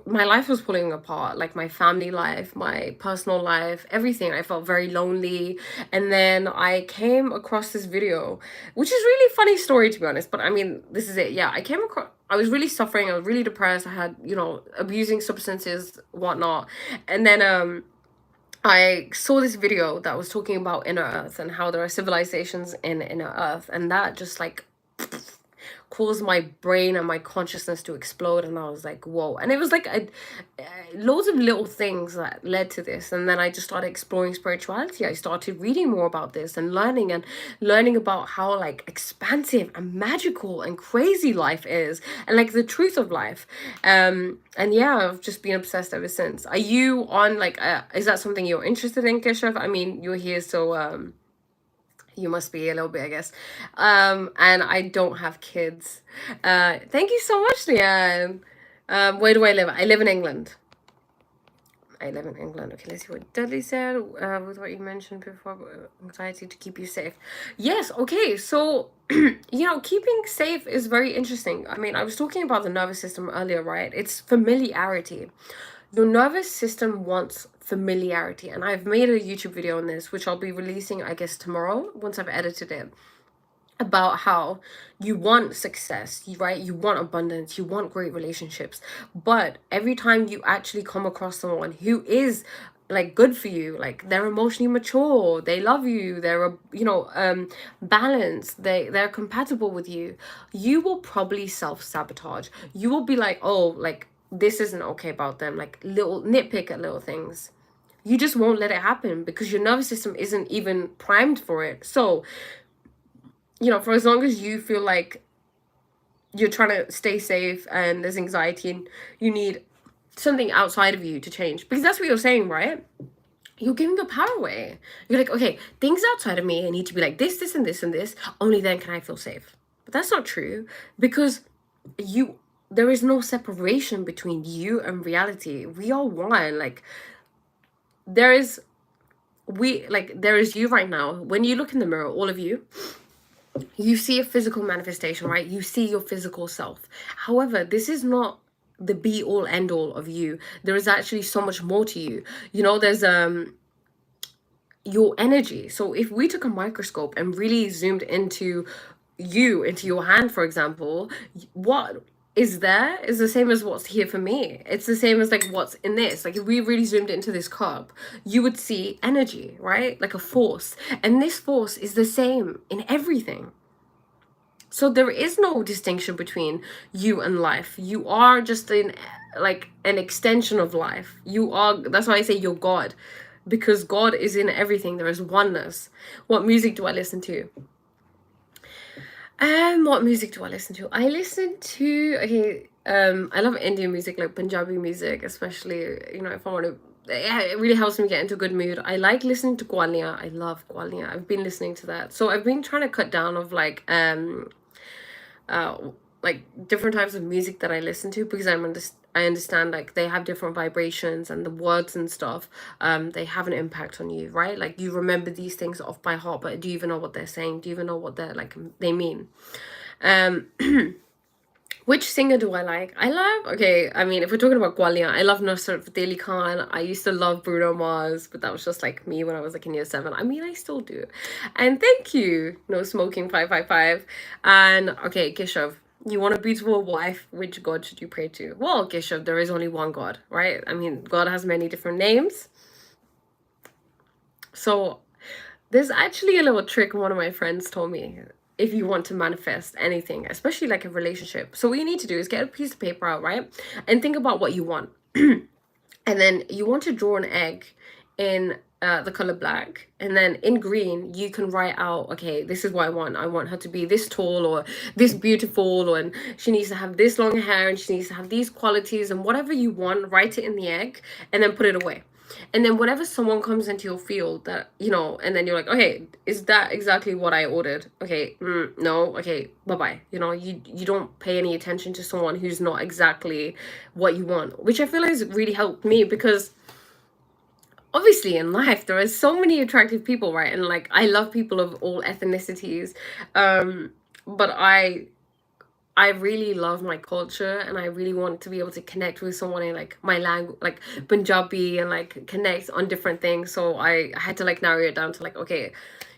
my life was falling apart, like my family life, my personal life, everything. I felt very lonely. And then I came across this video, which is really funny story to be honest, but I mean, this is it. Yeah, I was really suffering. I was really depressed. I had, abusing substances, whatnot. And then I saw this video that was talking about inner earth and how there are civilizations in inner earth, and that just like caused my brain and my consciousness to explode. And I was like, whoa. And it was like loads of little things that led to this. And then I just started exploring spirituality. I started reading more about this and learning about how like expansive and magical and crazy life is, and like the truth of life. And yeah, I've just been obsessed ever since. Are you on like is that something you're interested in, Keshav? I mean, you're here, so you must be a little bit, I guess. And I don't have kids. Thank you so much, Leanne. Where do I live? I live in England. I live in England. Okay, let's see what Dudley said with what you mentioned before, anxiety to keep you safe. Yes, okay, so, keeping safe is very interesting. I mean, I was talking about the nervous system earlier, right? It's familiarity. Your nervous system wants familiarity, and I've made a YouTube video on this, which I'll be releasing, I guess, tomorrow once I've edited it, about how you want success, right? You want abundance, you want great relationships, but every time you actually come across someone who is like good for you, like they're emotionally mature, they love you, they're balanced, they're compatible with you, you will probably self-sabotage. You will be like, oh, like this isn't okay about them, like little nitpick at little things. You just won't let it happen because your nervous system isn't even primed for it. So for as long as you feel like you're trying to stay safe and there's anxiety and you need something outside of you to change, because that's what you're saying, right? You're giving your power away. You're like, okay, things outside of me, I need to be like this, this, and this, and this. Only then can I feel safe. But that's not true, because there is no separation between you and reality. We are one. Like, there is you right now. When you look in the mirror, all of you see a physical manifestation, right? You see your physical self. However, this is not the be all end all of you. There is actually so much more to you. There's your energy. So if we took a microscope and really zoomed into your hand, for example, what is there is the same as what's here for me. It's the same as like what's in this. Like if we really zoomed into this cup, you would see energy, right? Like a force. And this force is the same in everything. So there is no distinction between you and life. You are just an extension of life. That's why I say you're God, because God is in everything. There is oneness. What music do I listen to? What music do I listen to? I listen to, I love Indian music, like Punjabi music, especially, if I want to, it really helps me get into a good mood. I like listening to Gwaliya. I love Gwaliya. I've been listening to that. So I've been trying to cut down of like different types of music that I listen to, because I understand like they have different vibrations, and the words and stuff, they have an impact on you, right? Like you remember these things off by heart, but do you even know what they're saying? Do you even know what they mean? Which singer do I like? I mean, if we're talking about Gwaliya, I love Nusrat Fateh Ali Khan. I used to love Bruno Mars, but that was just like me when I was like in year 7. I mean, I still do. And thank you, No Smoking 555. And okay, Keshav, you want a beautiful wife, which God should you pray to? Well, Keshav, there is only one God, right? I mean, God has many different names. So there's actually a little trick one of my friends told me. if you want to manifest anything, especially like a relationship. So what you need to do is get a piece of paper out, right? And think about what you want. And then you want to draw an egg in the color black, and then in green you can write out, okay, this is what I want her to be this tall or this beautiful, or and she needs to have this long hair and she needs to have these qualities, and whatever you want, write it in the egg and then put it away. And then whenever someone comes into your field that, you know, and then you're like, okay, is that exactly what I ordered? Okay, no, okay, bye-bye. You know, you don't pay any attention to someone who's not exactly what you want, which I feel has really helped me, because obviously in life there are so many attractive people, right? And like, I love people of all ethnicities. But I really love my culture, and I really want to be able to connect with someone in like my language, like Punjabi, and like connect on different things. So I had to like narrow it down to like, okay, it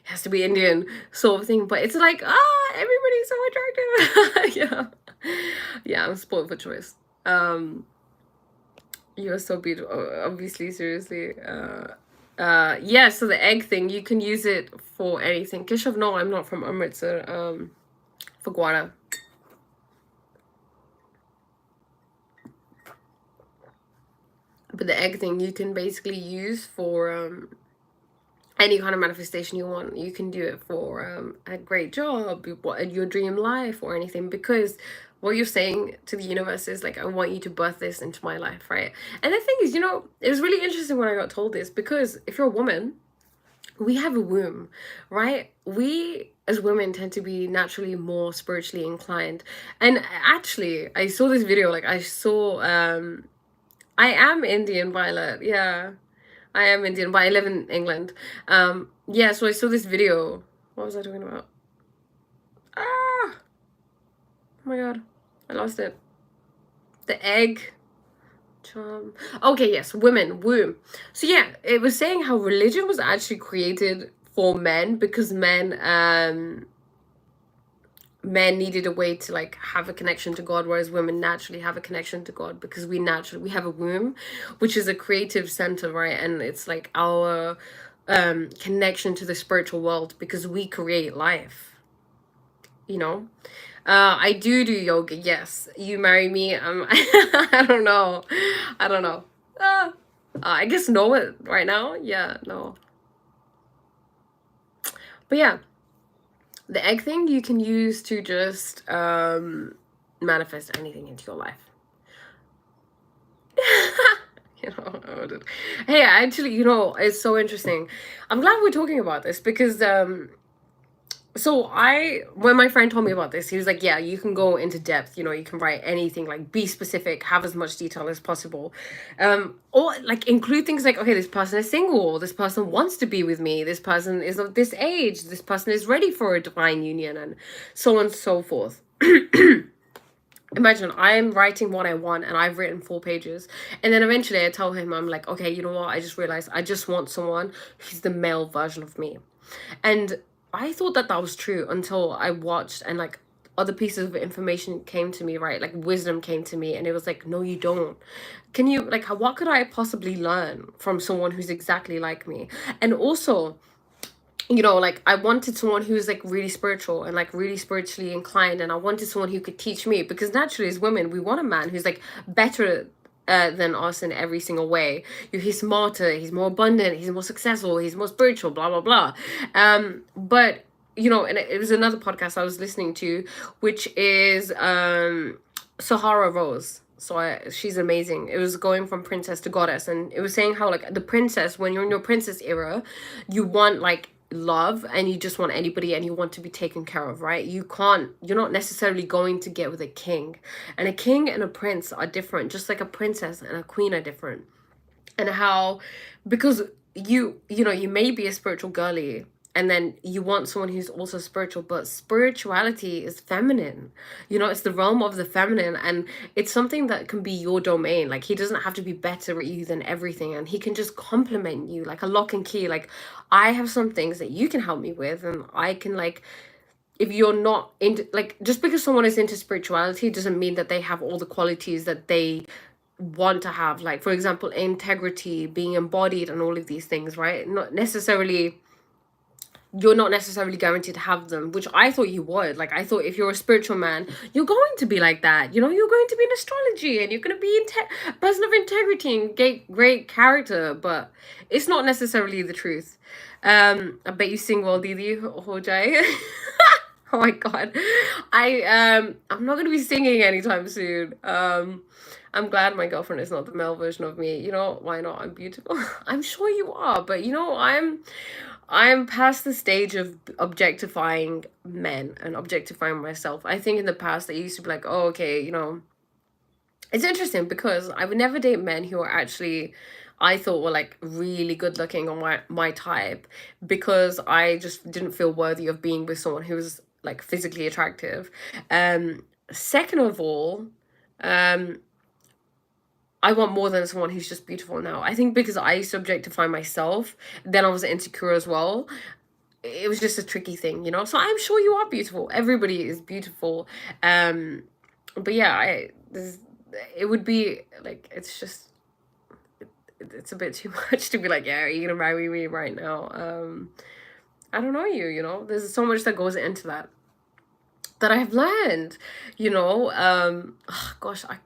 has to be Indian sort of thing. But it's like, everybody's so attractive. Yeah. Yeah, I'm spoiled for choice. You're so beautiful. Obviously, seriously. Yeah, so the egg thing, you can use it for anything. Keshav, no, I'm not from Amritsar. For Guana. But the egg thing you can basically use for any kind of manifestation you want. You can do it for a great job, your dream life, or anything, because what you're saying to the universe is like, I want you to birth this into my life, right? And the thing is, you know, it was really interesting when I got told this, because if you're a woman, we have a womb, right? We as women tend to be naturally more spiritually inclined. And actually, I saw this video, like I saw I am Indian, Violet. Yeah, I am Indian, but I live in England. Yeah, so I saw this video. What was I talking about? Ah, oh my god, I lost it. The egg charm. Okay, yes, women, womb. So yeah, it was saying how religion was actually created for men, because men needed a way to like have a connection to God, whereas women naturally have a connection to God because we have a womb, which is a creative center, right? And it's like our connection to the spiritual world, because we create life, you know. I do yoga, yes. You marry me, I don't know. I don't know. I guess no right now. Yeah, no. But yeah, the egg thing you can use to just manifest anything into your life. You know, hey, actually, you know, it's so interesting. I'm glad we're talking about this, because so when my friend told me about this, he was like, yeah, you can go into depth, you know, you can write anything, like be specific, have as much detail as possible, or like include things like, okay, this person is single, this person wants to be with me, this person is of this age, this person is ready for a divine union, and so on and so forth. Imagine I'm writing what I want, and I've written 4 pages, and then eventually I tell him, I'm like, okay, you know what, I just realized I just want someone who's the male version of me. And I thought that that was true until I watched, and like other pieces of information came to me, right? Like wisdom came to me, and it was like, no, you don't. Can you, like, what could I possibly learn from someone who's exactly like me? And also, you know, like I wanted someone who's like really spiritual and like really spiritually inclined, and I wanted someone who could teach me, because naturally as women we want a man who's like better than us in every single way. He's smarter, he's more abundant, he's more successful, he's more spiritual, blah blah blah. But you know, and it was another podcast I was listening to, which is Sahara Rose. So she's amazing. It was going from princess to goddess, and it was saying how like the princess, when you're in your princess era, you want like love, and you just want anybody, and you want to be taken care of, right? You're not necessarily going to get with a king, and a king and a prince are different, just like a princess and a queen are different. And how, because you know, you may be a spiritual girly, and then you want someone who's also spiritual, but spirituality is feminine, you know, it's the realm of the feminine, and it's something that can be your domain. Like he doesn't have to be better at you than everything, and he can just complement you like a lock and key. Like I have some things that you can help me with, and I can like, if you're not into, like, just because someone is into spirituality doesn't mean that they have all the qualities that they want to have, like for example integrity, being embodied, and all of these things, right? Not necessarily you're not necessarily guaranteed to have them, which I thought you would. Like, I thought if you're a spiritual man, you're going to be like that. You know, you're going to be in astrology and you're going to be person of integrity and great character, but it's not necessarily the truth. I bet you sing well, Didi Hojai. Oh my god. I'm not gonna be singing anytime soon. I'm glad my girlfriend is not the male version of me. You know, why not? I'm beautiful. I'm sure you are, but you know, I'm past the stage of objectifying men and objectifying myself. I think in the past I used to be like, oh, okay, you know, it's interesting because I would never date men who are actually I thought were like really good looking or my type, because I just didn't feel worthy of being with someone who was like physically attractive. Second of all, um I want more than someone who's just beautiful now. I think because I used to objectify myself, then I was insecure as well. It was just a tricky thing, you know. So I'm sure you are beautiful. Everybody is beautiful. But yeah, it would be like, it's just it's a bit too much to be like, yeah, are you gonna marry me right now? I don't know you, you know. There's so much that goes into that I've learned, you know. Oh, gosh, I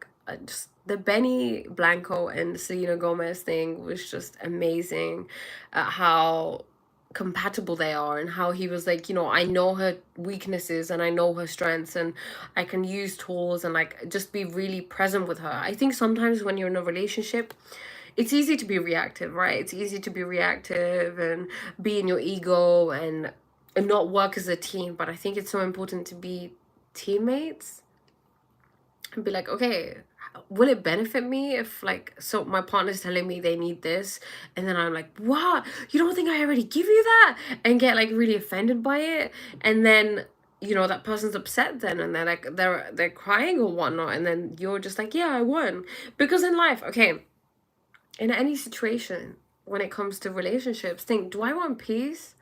just the Benny Blanco and Selena Gomez thing was just amazing. How compatible they are, and how he was like, you know, I know her weaknesses and I know her strengths, and I can use tools and like just be really present with her. I think sometimes when you're in a relationship, it's easy to be reactive, right? It's easy to be reactive and be in your ego and not work as a team. But I think it's so important to be teammates and be like, okay, will it benefit me if like, so my partner's telling me they need this, and then I'm like, what, you don't think I already give you that, and get like really offended by it, and then you know that person's upset then, and they're like they're crying or whatnot, and then you're just like, yeah, I won. Because in life, okay, in any situation, when it comes to relationships, think, do I want peace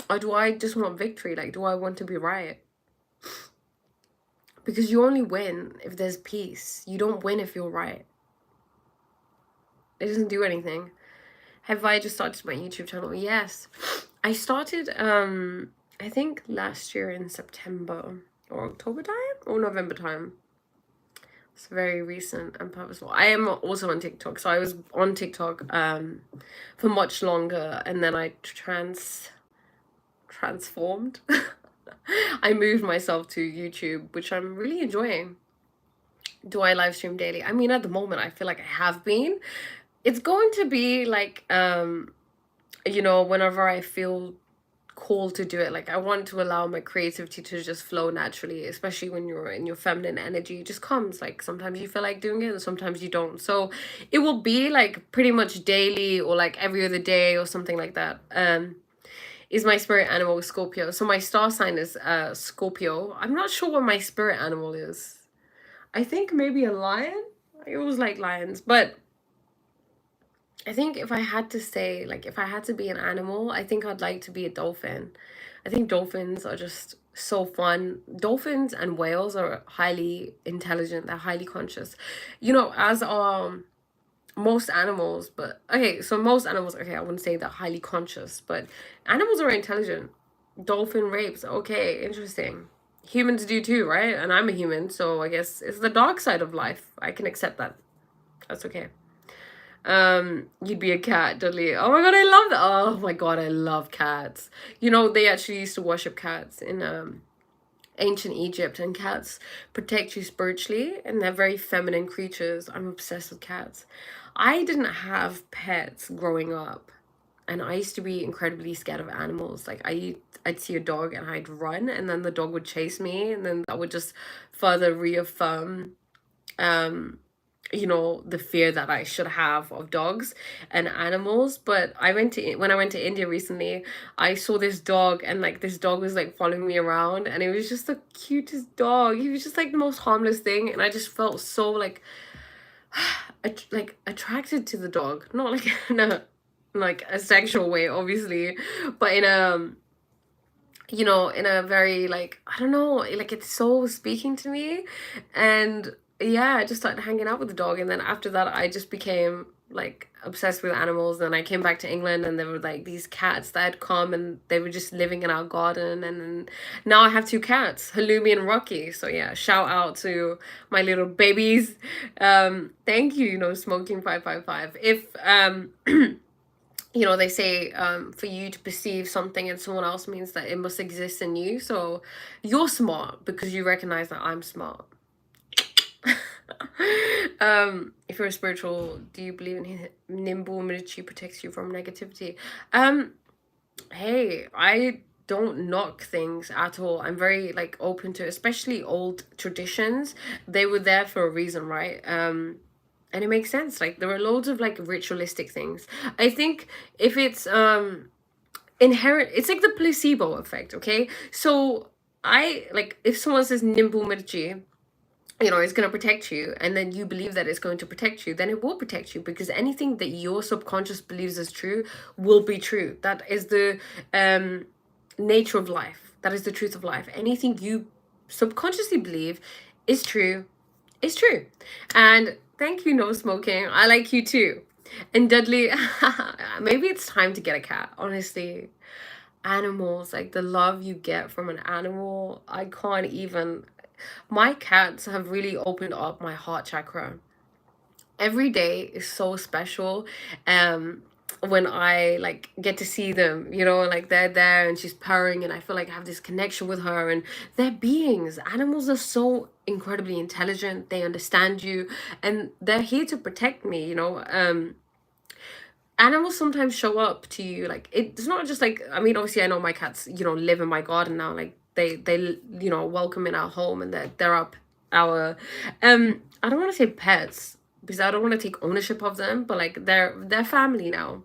or do I just want victory? Like, do I want to be right? Because you only win if there's peace. You don't win if you're right. It doesn't do anything. Have I just started my YouTube channel? Yes. I started I think last year in September or October time or November time. It's very recent and purposeful. I am also on TikTok. So I was on TikTok for much longer, and then I transformed. I moved myself to YouTube, which I'm really enjoying. Do I live stream daily? I mean, at the moment, I feel like I have been. It's going to be like, you know, whenever I feel called to do it. Like, I want to allow my creativity to just flow naturally, especially when you're in your feminine energy. It just comes. Like, sometimes you feel like doing it and sometimes you don't. So it will be like pretty much daily or like every other day or something like that. Is my spirit animal Scorpio. So my star sign is Scorpio. I'm not sure what my spirit animal is. I think maybe a lion. I always like lions, but I think if I had to say, like, if I had to be an animal, I think I'd like to be a dolphin. I think dolphins are just so fun. Dolphins and whales are highly intelligent. They're highly conscious, you know, as most animals. But okay, so most animals, okay, I wouldn't say they're highly conscious, but animals are intelligent. Dolphin rapes, okay, interesting. Humans do too, right? And I'm a human, so I guess it's the dark side of life. I can accept that. That's okay. You'd be a cat, Dudley. Oh my god, I love that. Oh my god, I love cats. You know, they actually used to worship cats in ancient Egypt, and cats protect you spiritually, and they're very feminine creatures. I'm obsessed with cats. I didn't have pets growing up, and I used to be incredibly scared of animals. Like, I'd see a dog and I'd run, and then the dog would chase me, and then that would just further reaffirm um you know, the fear that I should have of dogs and animals. But when I went to India recently, I saw this dog, and like this dog was like following me around, and it was just the cutest dog. He was just like the most harmless thing, and I just felt so like like attracted to the dog, not like in a like a sexual way, obviously, but in a, you know, in a very like, I don't know, like it's so speaking to me. And yeah, I just started hanging out with the dog, and then after that I just became like obsessed with animals. And I came back to England, and there were like these cats that had come, and they were just living in our garden. And then now I have two cats, Halloumi and Rocky. So yeah, shout out to my little babies. Thank you, Smoking 555. If they say for you to perceive something in someone else means that it must exist in you. So you're smart because you recognize that I'm smart. If you're spiritual, do you believe in nimble military protects you from negativity? Hey, I don't knock things at all. I'm very like open to, especially old traditions. They were there for a reason, right? And it makes sense. Like there are loads of like ritualistic things. I think if it's inherent, it's like the placebo effect, okay? So I like if someone says nimble military, it's going to protect you, and then you believe that it's going to protect you, then it will protect you, because anything that your subconscious believes is true will be true. That is the nature of life. That is the truth of life. Anything you subconsciously believe is true, is true. And thank you, No Smoking. I like you too. And Dudley, maybe it's time to get a cat, honestly. Animals, like the love you get from an animal, I can't even. My cats have really opened up my heart chakra. Every day is so special. When I like get to see them, like they're there and she's purring, and I feel like I have this connection with her, and they're beings. Animals are so incredibly intelligent. They understand you, and they're here to protect me. Animals sometimes show up to you, like it's not just like, I mean, obviously I know my cats live in my garden now, like they welcome in our home, and they're up our I don't want to say pets because I don't want to take ownership of them, but like they're family now.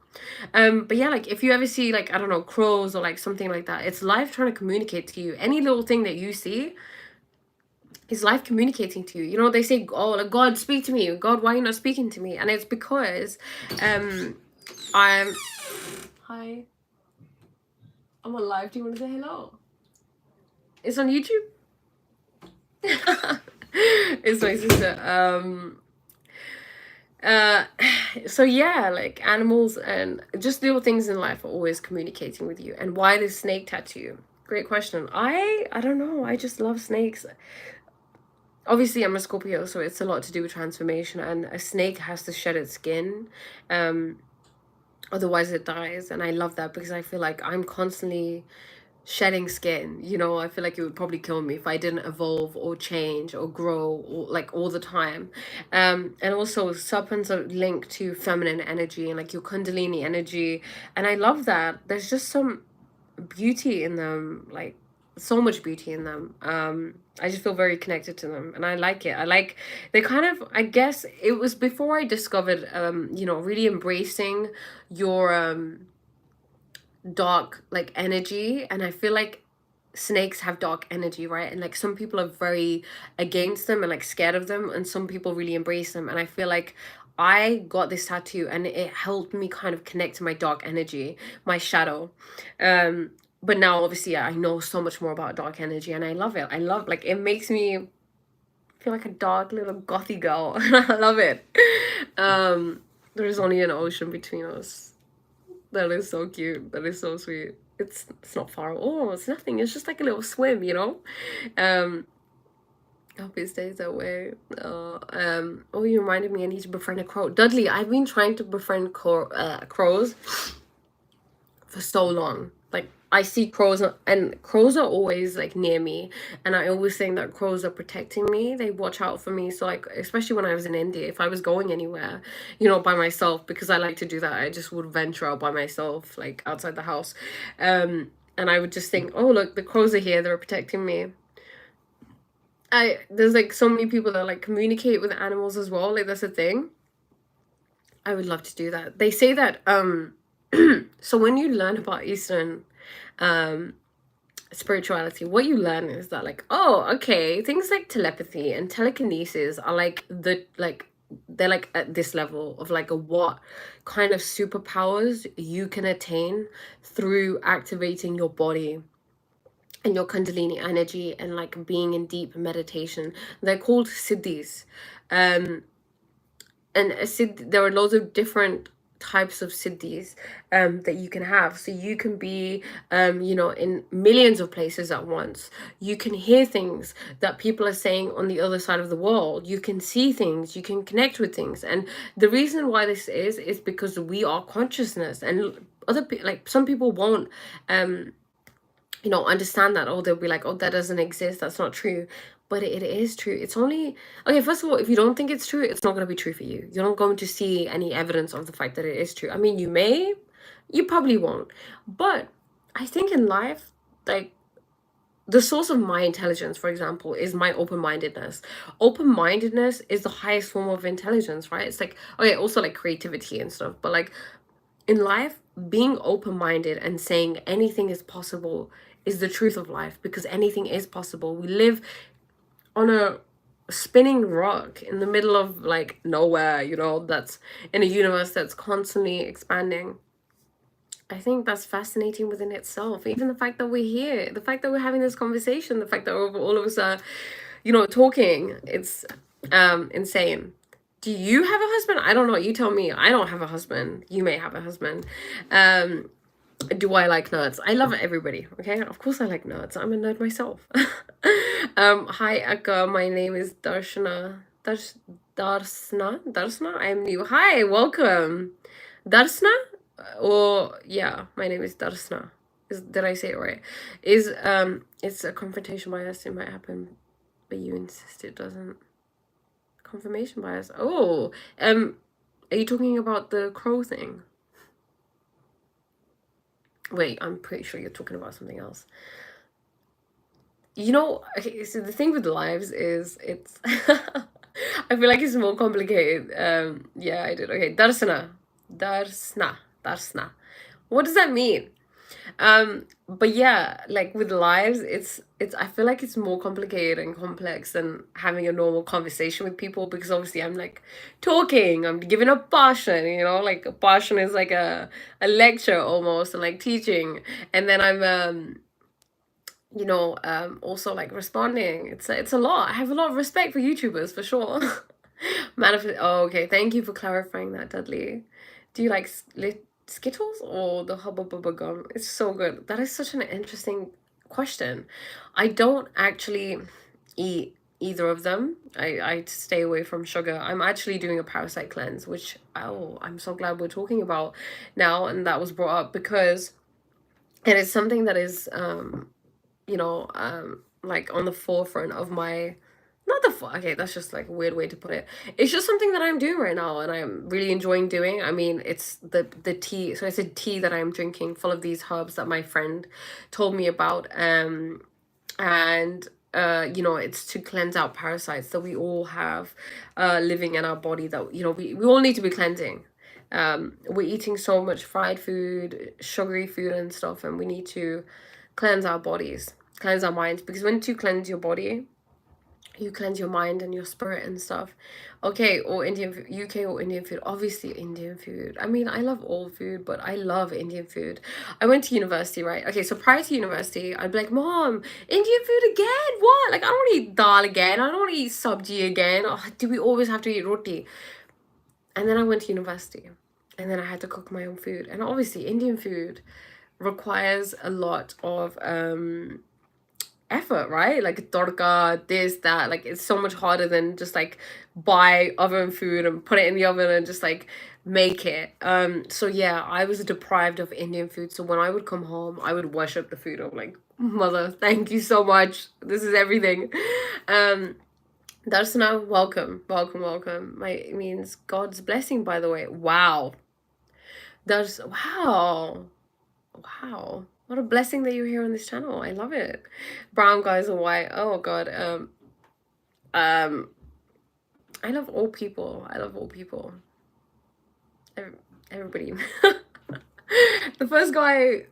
But yeah, like if you ever see, like, I don't know, crows or like something like that, it's life trying to communicate to you. Any little thing that you see is life communicating to you. They say, oh, like, God, speak to me. God, why are you not speaking to me? And it's because I'm hi. I'm on live. Do you want to say hello? It's on YouTube. It's my sister. Uh so yeah, like animals and just little things in life are always communicating with you. And why this snake tattoo? Great question. I don't know. I just love snakes. Obviously I'm a Scorpio, so it's a lot to do with transformation, and a snake has to shed its skin. Otherwise it dies, and I love that because I feel like I'm constantly shedding skin. I feel like it would probably kill me if I didn't evolve or change or grow, or like all the time. And also serpents are linked to feminine energy and like your kundalini energy, and I love that. There's just some beauty in them, like so much beauty in them. I just feel very connected to them, and I like it. I like, they kind of, I guess it was before I discovered really embracing your dark like energy. And I feel like snakes have dark energy, right? And like some people are very against them and like scared of them, and some people really embrace them. And I feel like I got this tattoo and it helped me kind of connect to my dark energy, my shadow. But now obviously I know so much more about dark energy, and I love it. I love, like, it makes me feel like a dark little gothy girl. I love it. There's only an ocean between us. That is so cute. That is so sweet. It's not far. Oh, it's nothing. It's just like a little swim. Um, I hope it stays that way. Oh, you reminded me I need to befriend a crow. Dudley, I've been trying to befriend crows for so long. Like, I see crows, and crows are always like near me, and I always think that crows are protecting me. They watch out for me. So like, especially when I was in India, if I was going anywhere, by myself, because I like to do that, I just would venture out by myself, like outside the house. And I would just think, oh look, the crows are here, they're protecting me. There's like so many people that like communicate with animals as well, like that's a thing. I would love to do that. They say that so when you learn about Eastern spirituality, what you learn is that, like, oh, okay, things like telepathy and telekinesis are like they're like at this level of like what kind of superpowers you can attain through activating your body and your kundalini energy and like being in deep meditation. They're called siddhis. and there are loads of different types of siddhis that you can have. So you can be in millions of places at once. You can hear things that people are saying on the other side of the world. You can see things, you can connect with things. And the reason why this is because we are consciousness. And like some people won't understand that, or they'll be like, oh, that doesn't exist, that's not true. But it is true. It's only, okay, first of all, if you don't think it's true, it's not going to be true for you. You're not going to see any evidence of the fact that it is true. I mean, you probably won't. But I think in life, like, the source of my intelligence, for example, is my open-mindedness. Open-mindedness is the highest form of intelligence, right? It's like, okay, also like creativity and stuff, but like in life, being open-minded and saying anything is possible is the truth of life, because anything is possible. We live on a spinning rock in the middle of like nowhere, that's in a universe that's constantly expanding. I think that's fascinating within itself. Even the fact that we're here, the fact that we're having this conversation, the fact that all of us are, talking, it's insane. Do you have a husband? I don't know. You tell me. I don't have a husband. You may have a husband. Do I like nerds? I love everybody. Okay, of course I like nerds. I'm a nerd myself. Hi Akka. My name is Darshana. Darsna. I'm new. Hi, welcome. Darsna. Or yeah, my name is Darsna. Did I say it right? It's a confrontation bias. It might happen, but you insist it doesn't. Confirmation bias. Oh, are you talking about the crow thing? Wait, I'm pretty sure you're talking about something else. Okay, so the thing with lives is it's I feel like it's more complicated. Yeah, I did. Okay, darsna. What does that mean? But yeah, like with lives, it's I feel like it's more complicated and complex than having a normal conversation with people, because obviously I'm like talking, I'm giving a passion, like a passion is like a lecture almost, and like teaching, and then I'm also like responding. It's a lot. I have a lot of respect for YouTubers for sure. Oh, okay. Thank you for clarifying that, Dudley. Do you like Skittles or the Hubba Bubba gum? It's so good. That is such an interesting question. I don't actually eat either of them. I stay away from sugar. I'm actually doing a parasite cleanse, which I'm so glad we're talking about now, and that was brought up because it is something that is like on the forefront of my, not okay, that's just like a weird way to put it. It's just something that I'm doing right now and I'm really enjoying doing. I mean, it's the tea. So it's a tea that I'm drinking full of these herbs that my friend told me about. And it's to cleanse out parasites that we all have living in our body, that we all need to be cleansing. We're eating so much fried food, sugary food and stuff, and we need to cleanse our bodies, cleanse our minds, because when you cleanse your body, you cleanse your mind and your spirit and stuff. Okay, or UK or Indian food. Obviously Indian food. I mean, I love all food, but I love Indian food. I went to university, right? Okay, so prior to university, I'd be like, Mom, Indian food again? What? Like, I don't want to eat dal again. I don't want to eat sabji again. Oh, do we always have to eat roti? And then I went to university, and then I had to cook my own food. And obviously Indian food requires a lot of effort, right? Like tadka, this, that. Like, it's so much harder than just like buy oven food and put it in the oven and just like make it. So yeah, I was deprived of Indian food. So when I would come home, I would worship the food. I'm like, Mother, thank you so much. This is everything. Darsana, welcome, welcome, welcome. It means God's blessing, by the way. Wow. Wow. Wow. What a blessing that you're here on this channel. I love it. Brown guys are white. Oh God. I love all people. I love all people. Everybody. The first guy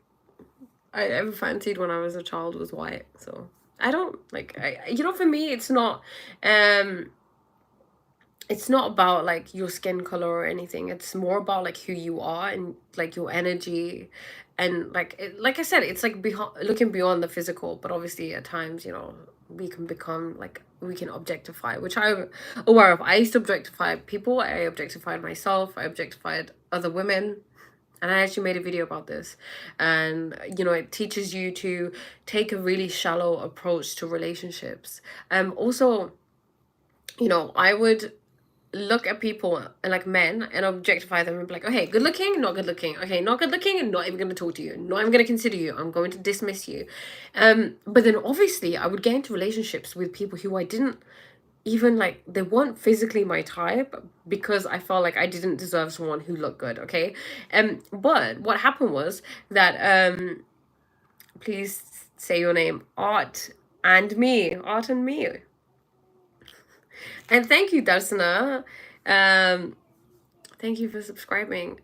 I ever fancied when I was a child was white. So I don't like, for me, it's not about like your skin color or anything. It's more about like who you are and like your energy, and like I said, it's like looking beyond the physical. But obviously at times we can become like we can objectify, which I'm aware of. I used to objectify people, I objectified myself, I objectified other women. And I actually made a video about this. And, you know, it teaches you to take a really shallow approach to relationships. Also, you know, I would look at people and like men and objectify them and be like, okay, good looking, not good looking. Okay, not good looking, and not even going to talk to you. Not even going to consider you. I'm going to dismiss you. But then obviously I would get into relationships with people who I didn't even like, they weren't physically my type, because I felt like I didn't deserve someone who looked good. Okay. But what happened was that please say your name, Art and Me. And thank you, Darsana. Thank you for subscribing.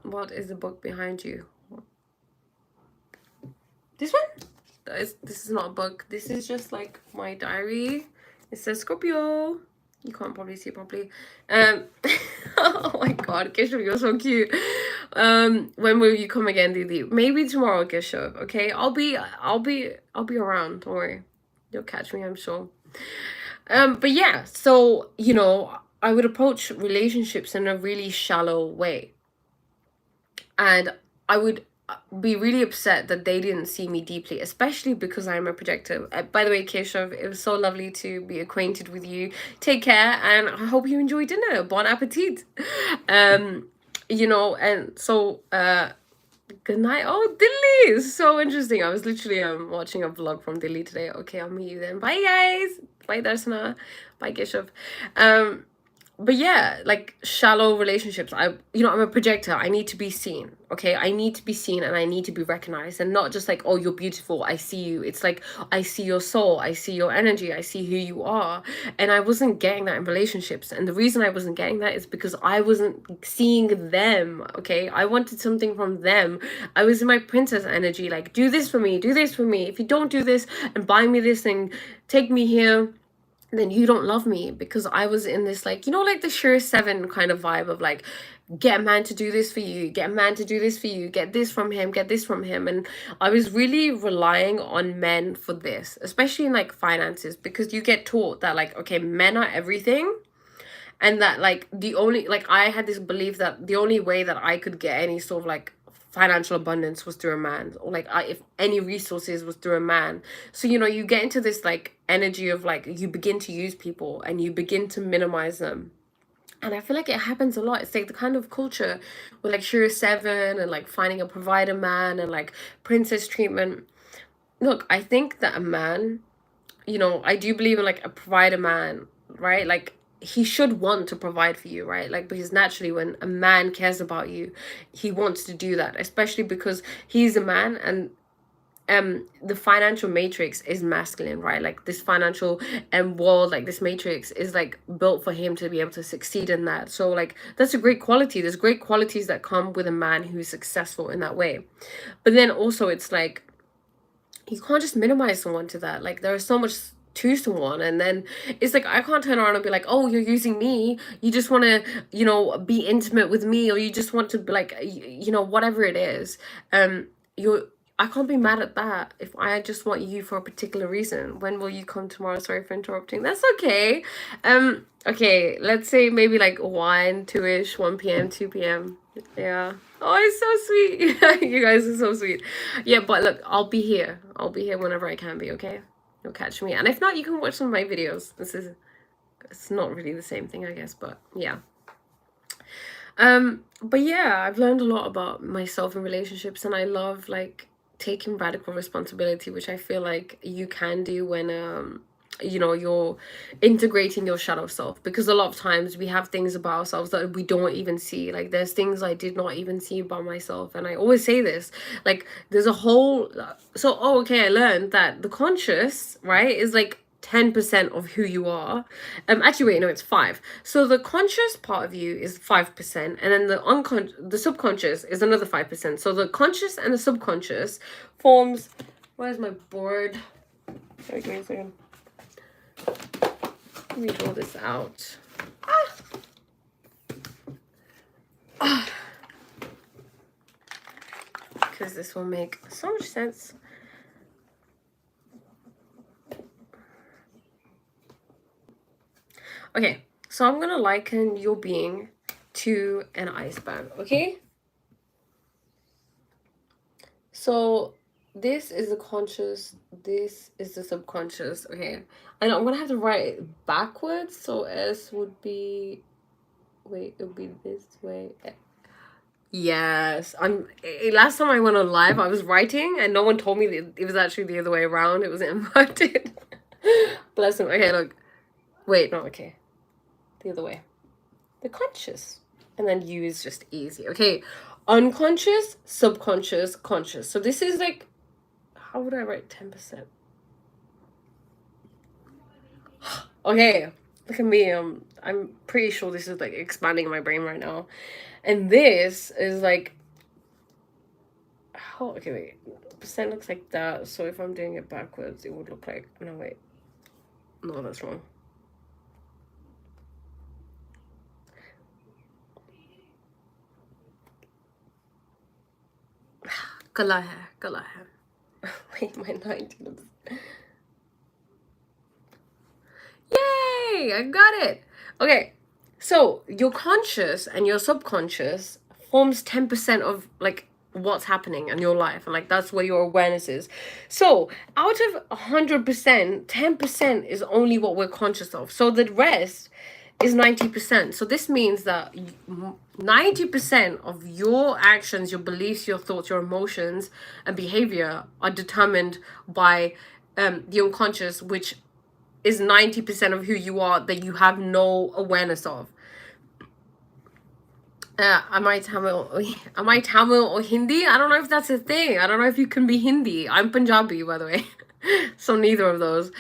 What is the book behind you? This one? This is not a book. This is just like my diary. It says Scorpio. You can't probably see it properly. Oh my god, Keshav, you're so cute. When will you come again, Didi? Maybe tomorrow, Keshav. Okay, I'll be around. Don't worry, you'll catch me, I'm sure. But yeah, so you know, I would approach relationships in a really shallow way, and I would be really upset that they didn't see me deeply, especially because I'm a projector. By the way, Keshav, it was so lovely to be acquainted with you. Take care, and I hope you enjoy dinner. Bon appetit. You know, and so good night. Oh, Delhi is so interesting. I was literally watching a vlog from Delhi today. Okay, I'll meet you then. Bye guys. Bye Darsana. Bye Keshav. But yeah, like shallow relationships, I'm a projector. I need to be seen. Okay, I need to be seen and I need to be recognized, and not just like, oh, you're beautiful, I see you. It's like, I see your soul, I see your energy, I see who you are. And I wasn't getting that in relationships, and the reason I wasn't getting that is because I wasn't seeing them. Okay, I wanted something from them. I was in my princess energy, like, do this for me, do this for me. If you don't do this and buy me this thing, take me here, then you don't love me. Because I was in this, like, you know, like the Sure 7 kind of vibe of like, get a man to do this for you, get a man to do this for you, get this from him, get this from him. And I was really relying on men for this, especially in like finances, because you get taught that like, okay, men are everything. And that like the only, like, I had this belief that the only way that I could get any sort of like financial abundance was through a man, or like if any resources was through a man. So you know, you get into this like energy of like, you begin to use people and you begin to minimize them. And I feel like it happens a lot. It's like the kind of culture with like Sure 7 and like finding a provider man and like princess treatment. Look, I think that a man, you know, I do believe in like a provider man, right? Like, he should want to provide for you, right? Like, because naturally when a man cares about you, he wants to do that, especially because he's a man. And the financial matrix is masculine, right? Like this financial world, like this matrix is like built for him to be able to succeed in that. So like, that's a great quality. There's great qualities that come with a man who's successful in that way. But then also it's like, you can't just minimize someone to that. Like, there's so much to someone, and then it's like, I can't turn around and be like, oh, you're using me, you just want to, you know, be intimate with me, or you just want to be like, you know, whatever it is. You're I can't be mad at that if I just want you for a particular reason. When will you come tomorrow? Sorry for interrupting. That's okay. Okay, let's say maybe like 1, 2-ish, 1 p.m, 2 p.m. Yeah. Oh, it's so sweet. You guys are so sweet. Yeah, but look, I'll be here whenever I can be. Okay, you'll catch me, and if not, you can watch some of my videos. It's not really the same thing, I guess, but yeah. But yeah, I've learned a lot about myself in relationships, and I love like taking radical responsibility, which I feel like you can do when you know, you're integrating your shadow self. Because a lot of times we have things about ourselves that we don't even see. Like, there's things I did not even see about myself, and I always say this, like, there's a whole, so, oh, okay, I learned that the conscious, right, is like 10% of who you are. Actually, wait, no, it's 5. So the conscious part of you is 5%, and then the subconscious is another 5%. So the conscious and the subconscious forms, where's my board? Sorry, give me a second. Let me draw this out. Because this will make so much sense. Okay, so I'm gonna liken your being to an iceberg, okay? So this is the conscious, this is the subconscious, okay? And I'm gonna have to write it backwards, so S would be, wait, it would be this way. Yes, last time I went on live, I was writing and no one told me that it was actually the other way around. It was inverted. Bless him. Okay, look. Wait, no, okay. The other way. The conscious. And then U is just easy. Okay. Unconscious, subconscious, conscious. So this is like, how would I write 10%? Okay. Look at me. I'm pretty sure this is like expanding my brain right now. And this is like, how, okay, wait. Percent looks like that. So if I'm doing it backwards, it would look like, no, wait. No, that's wrong. Gala hai, gala hai. Wait, my 19. Yay! I got it. Okay, so your conscious and your subconscious forms 10% of like what's happening in your life, and like that's where your awareness is. So out of 100%, 10% is only what we're conscious of. So the rest is 90%. So this means that 90% of your actions, your beliefs, your thoughts, your emotions, and behavior are determined by the unconscious, which is 90% of who you are that you have no awareness of. Am I Tamil or Hindi? I don't know if that's a thing. I don't know if you can be Hindi. I'm Punjabi, by the way. So neither of those.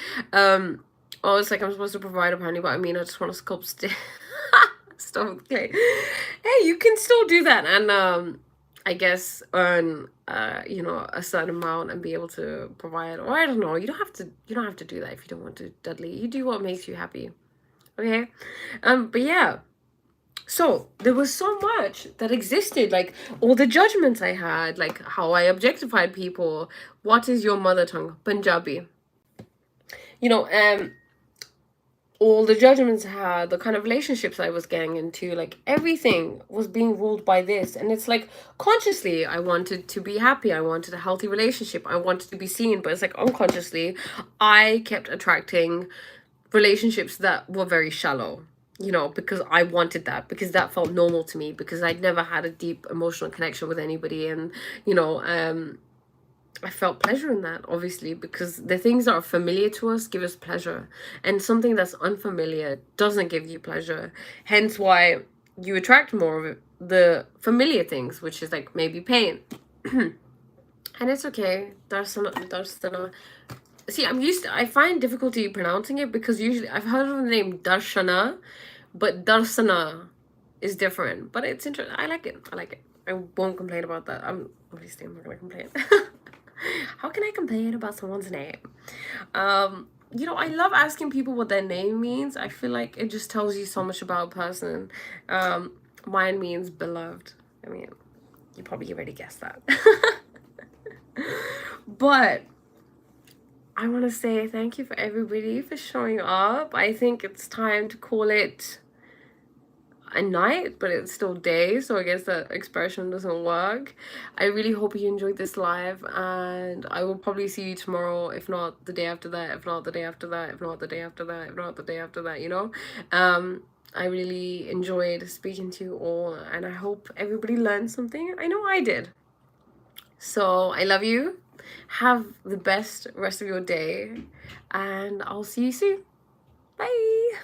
Oh, it's like I'm supposed to provide a honey, but I mean, I just want to sculpt stuff with clay. Hey, you can still do that, and I guess earn a certain amount and be able to provide. Or I don't know. You don't have to do that if you don't want to, Dudley. You do what makes you happy. Okay. But yeah. So there was so much that existed, like all the judgments I had, like how I objectified people. What is your mother tongue? Punjabi. You know, all the judgments I had, the kind of relationships I was getting into, like everything was being ruled by this. And it's like consciously I wanted to be happy. I wanted a healthy relationship. I wanted to be seen, but it's like unconsciously I kept attracting relationships that were very shallow, because I wanted that, because that felt normal to me, because I'd never had a deep emotional connection with anybody. And, I felt pleasure in that, obviously, because the things that are familiar to us give us pleasure, and something that's unfamiliar doesn't give you pleasure. Hence why you attract more of it, the familiar things, which is like maybe pain. And it's okay. Darshana. See, I find difficulty pronouncing it because usually I've heard of the name Darshana, but Darsana is different. But it's interesting. I like it. I won't complain about that. Obviously I'm not gonna complain. How can I complain about someone's name? I love asking people what their name means. I feel like it just tells you so much about a person. Mine means beloved. I mean, you probably already guessed that. But I want to say thank you for everybody for showing up. I think it's time to call it a night, but it's still day, so I guess that expression doesn't work. I really hope you enjoyed this live, and I will probably see you tomorrow, if not the day after that, if not the day after that, if not the day after that, if not the day after that, I really enjoyed speaking to you all, and I hope everybody learned something. I know I did. So I love you. Have the best rest of your day, and I'll see you soon. Bye.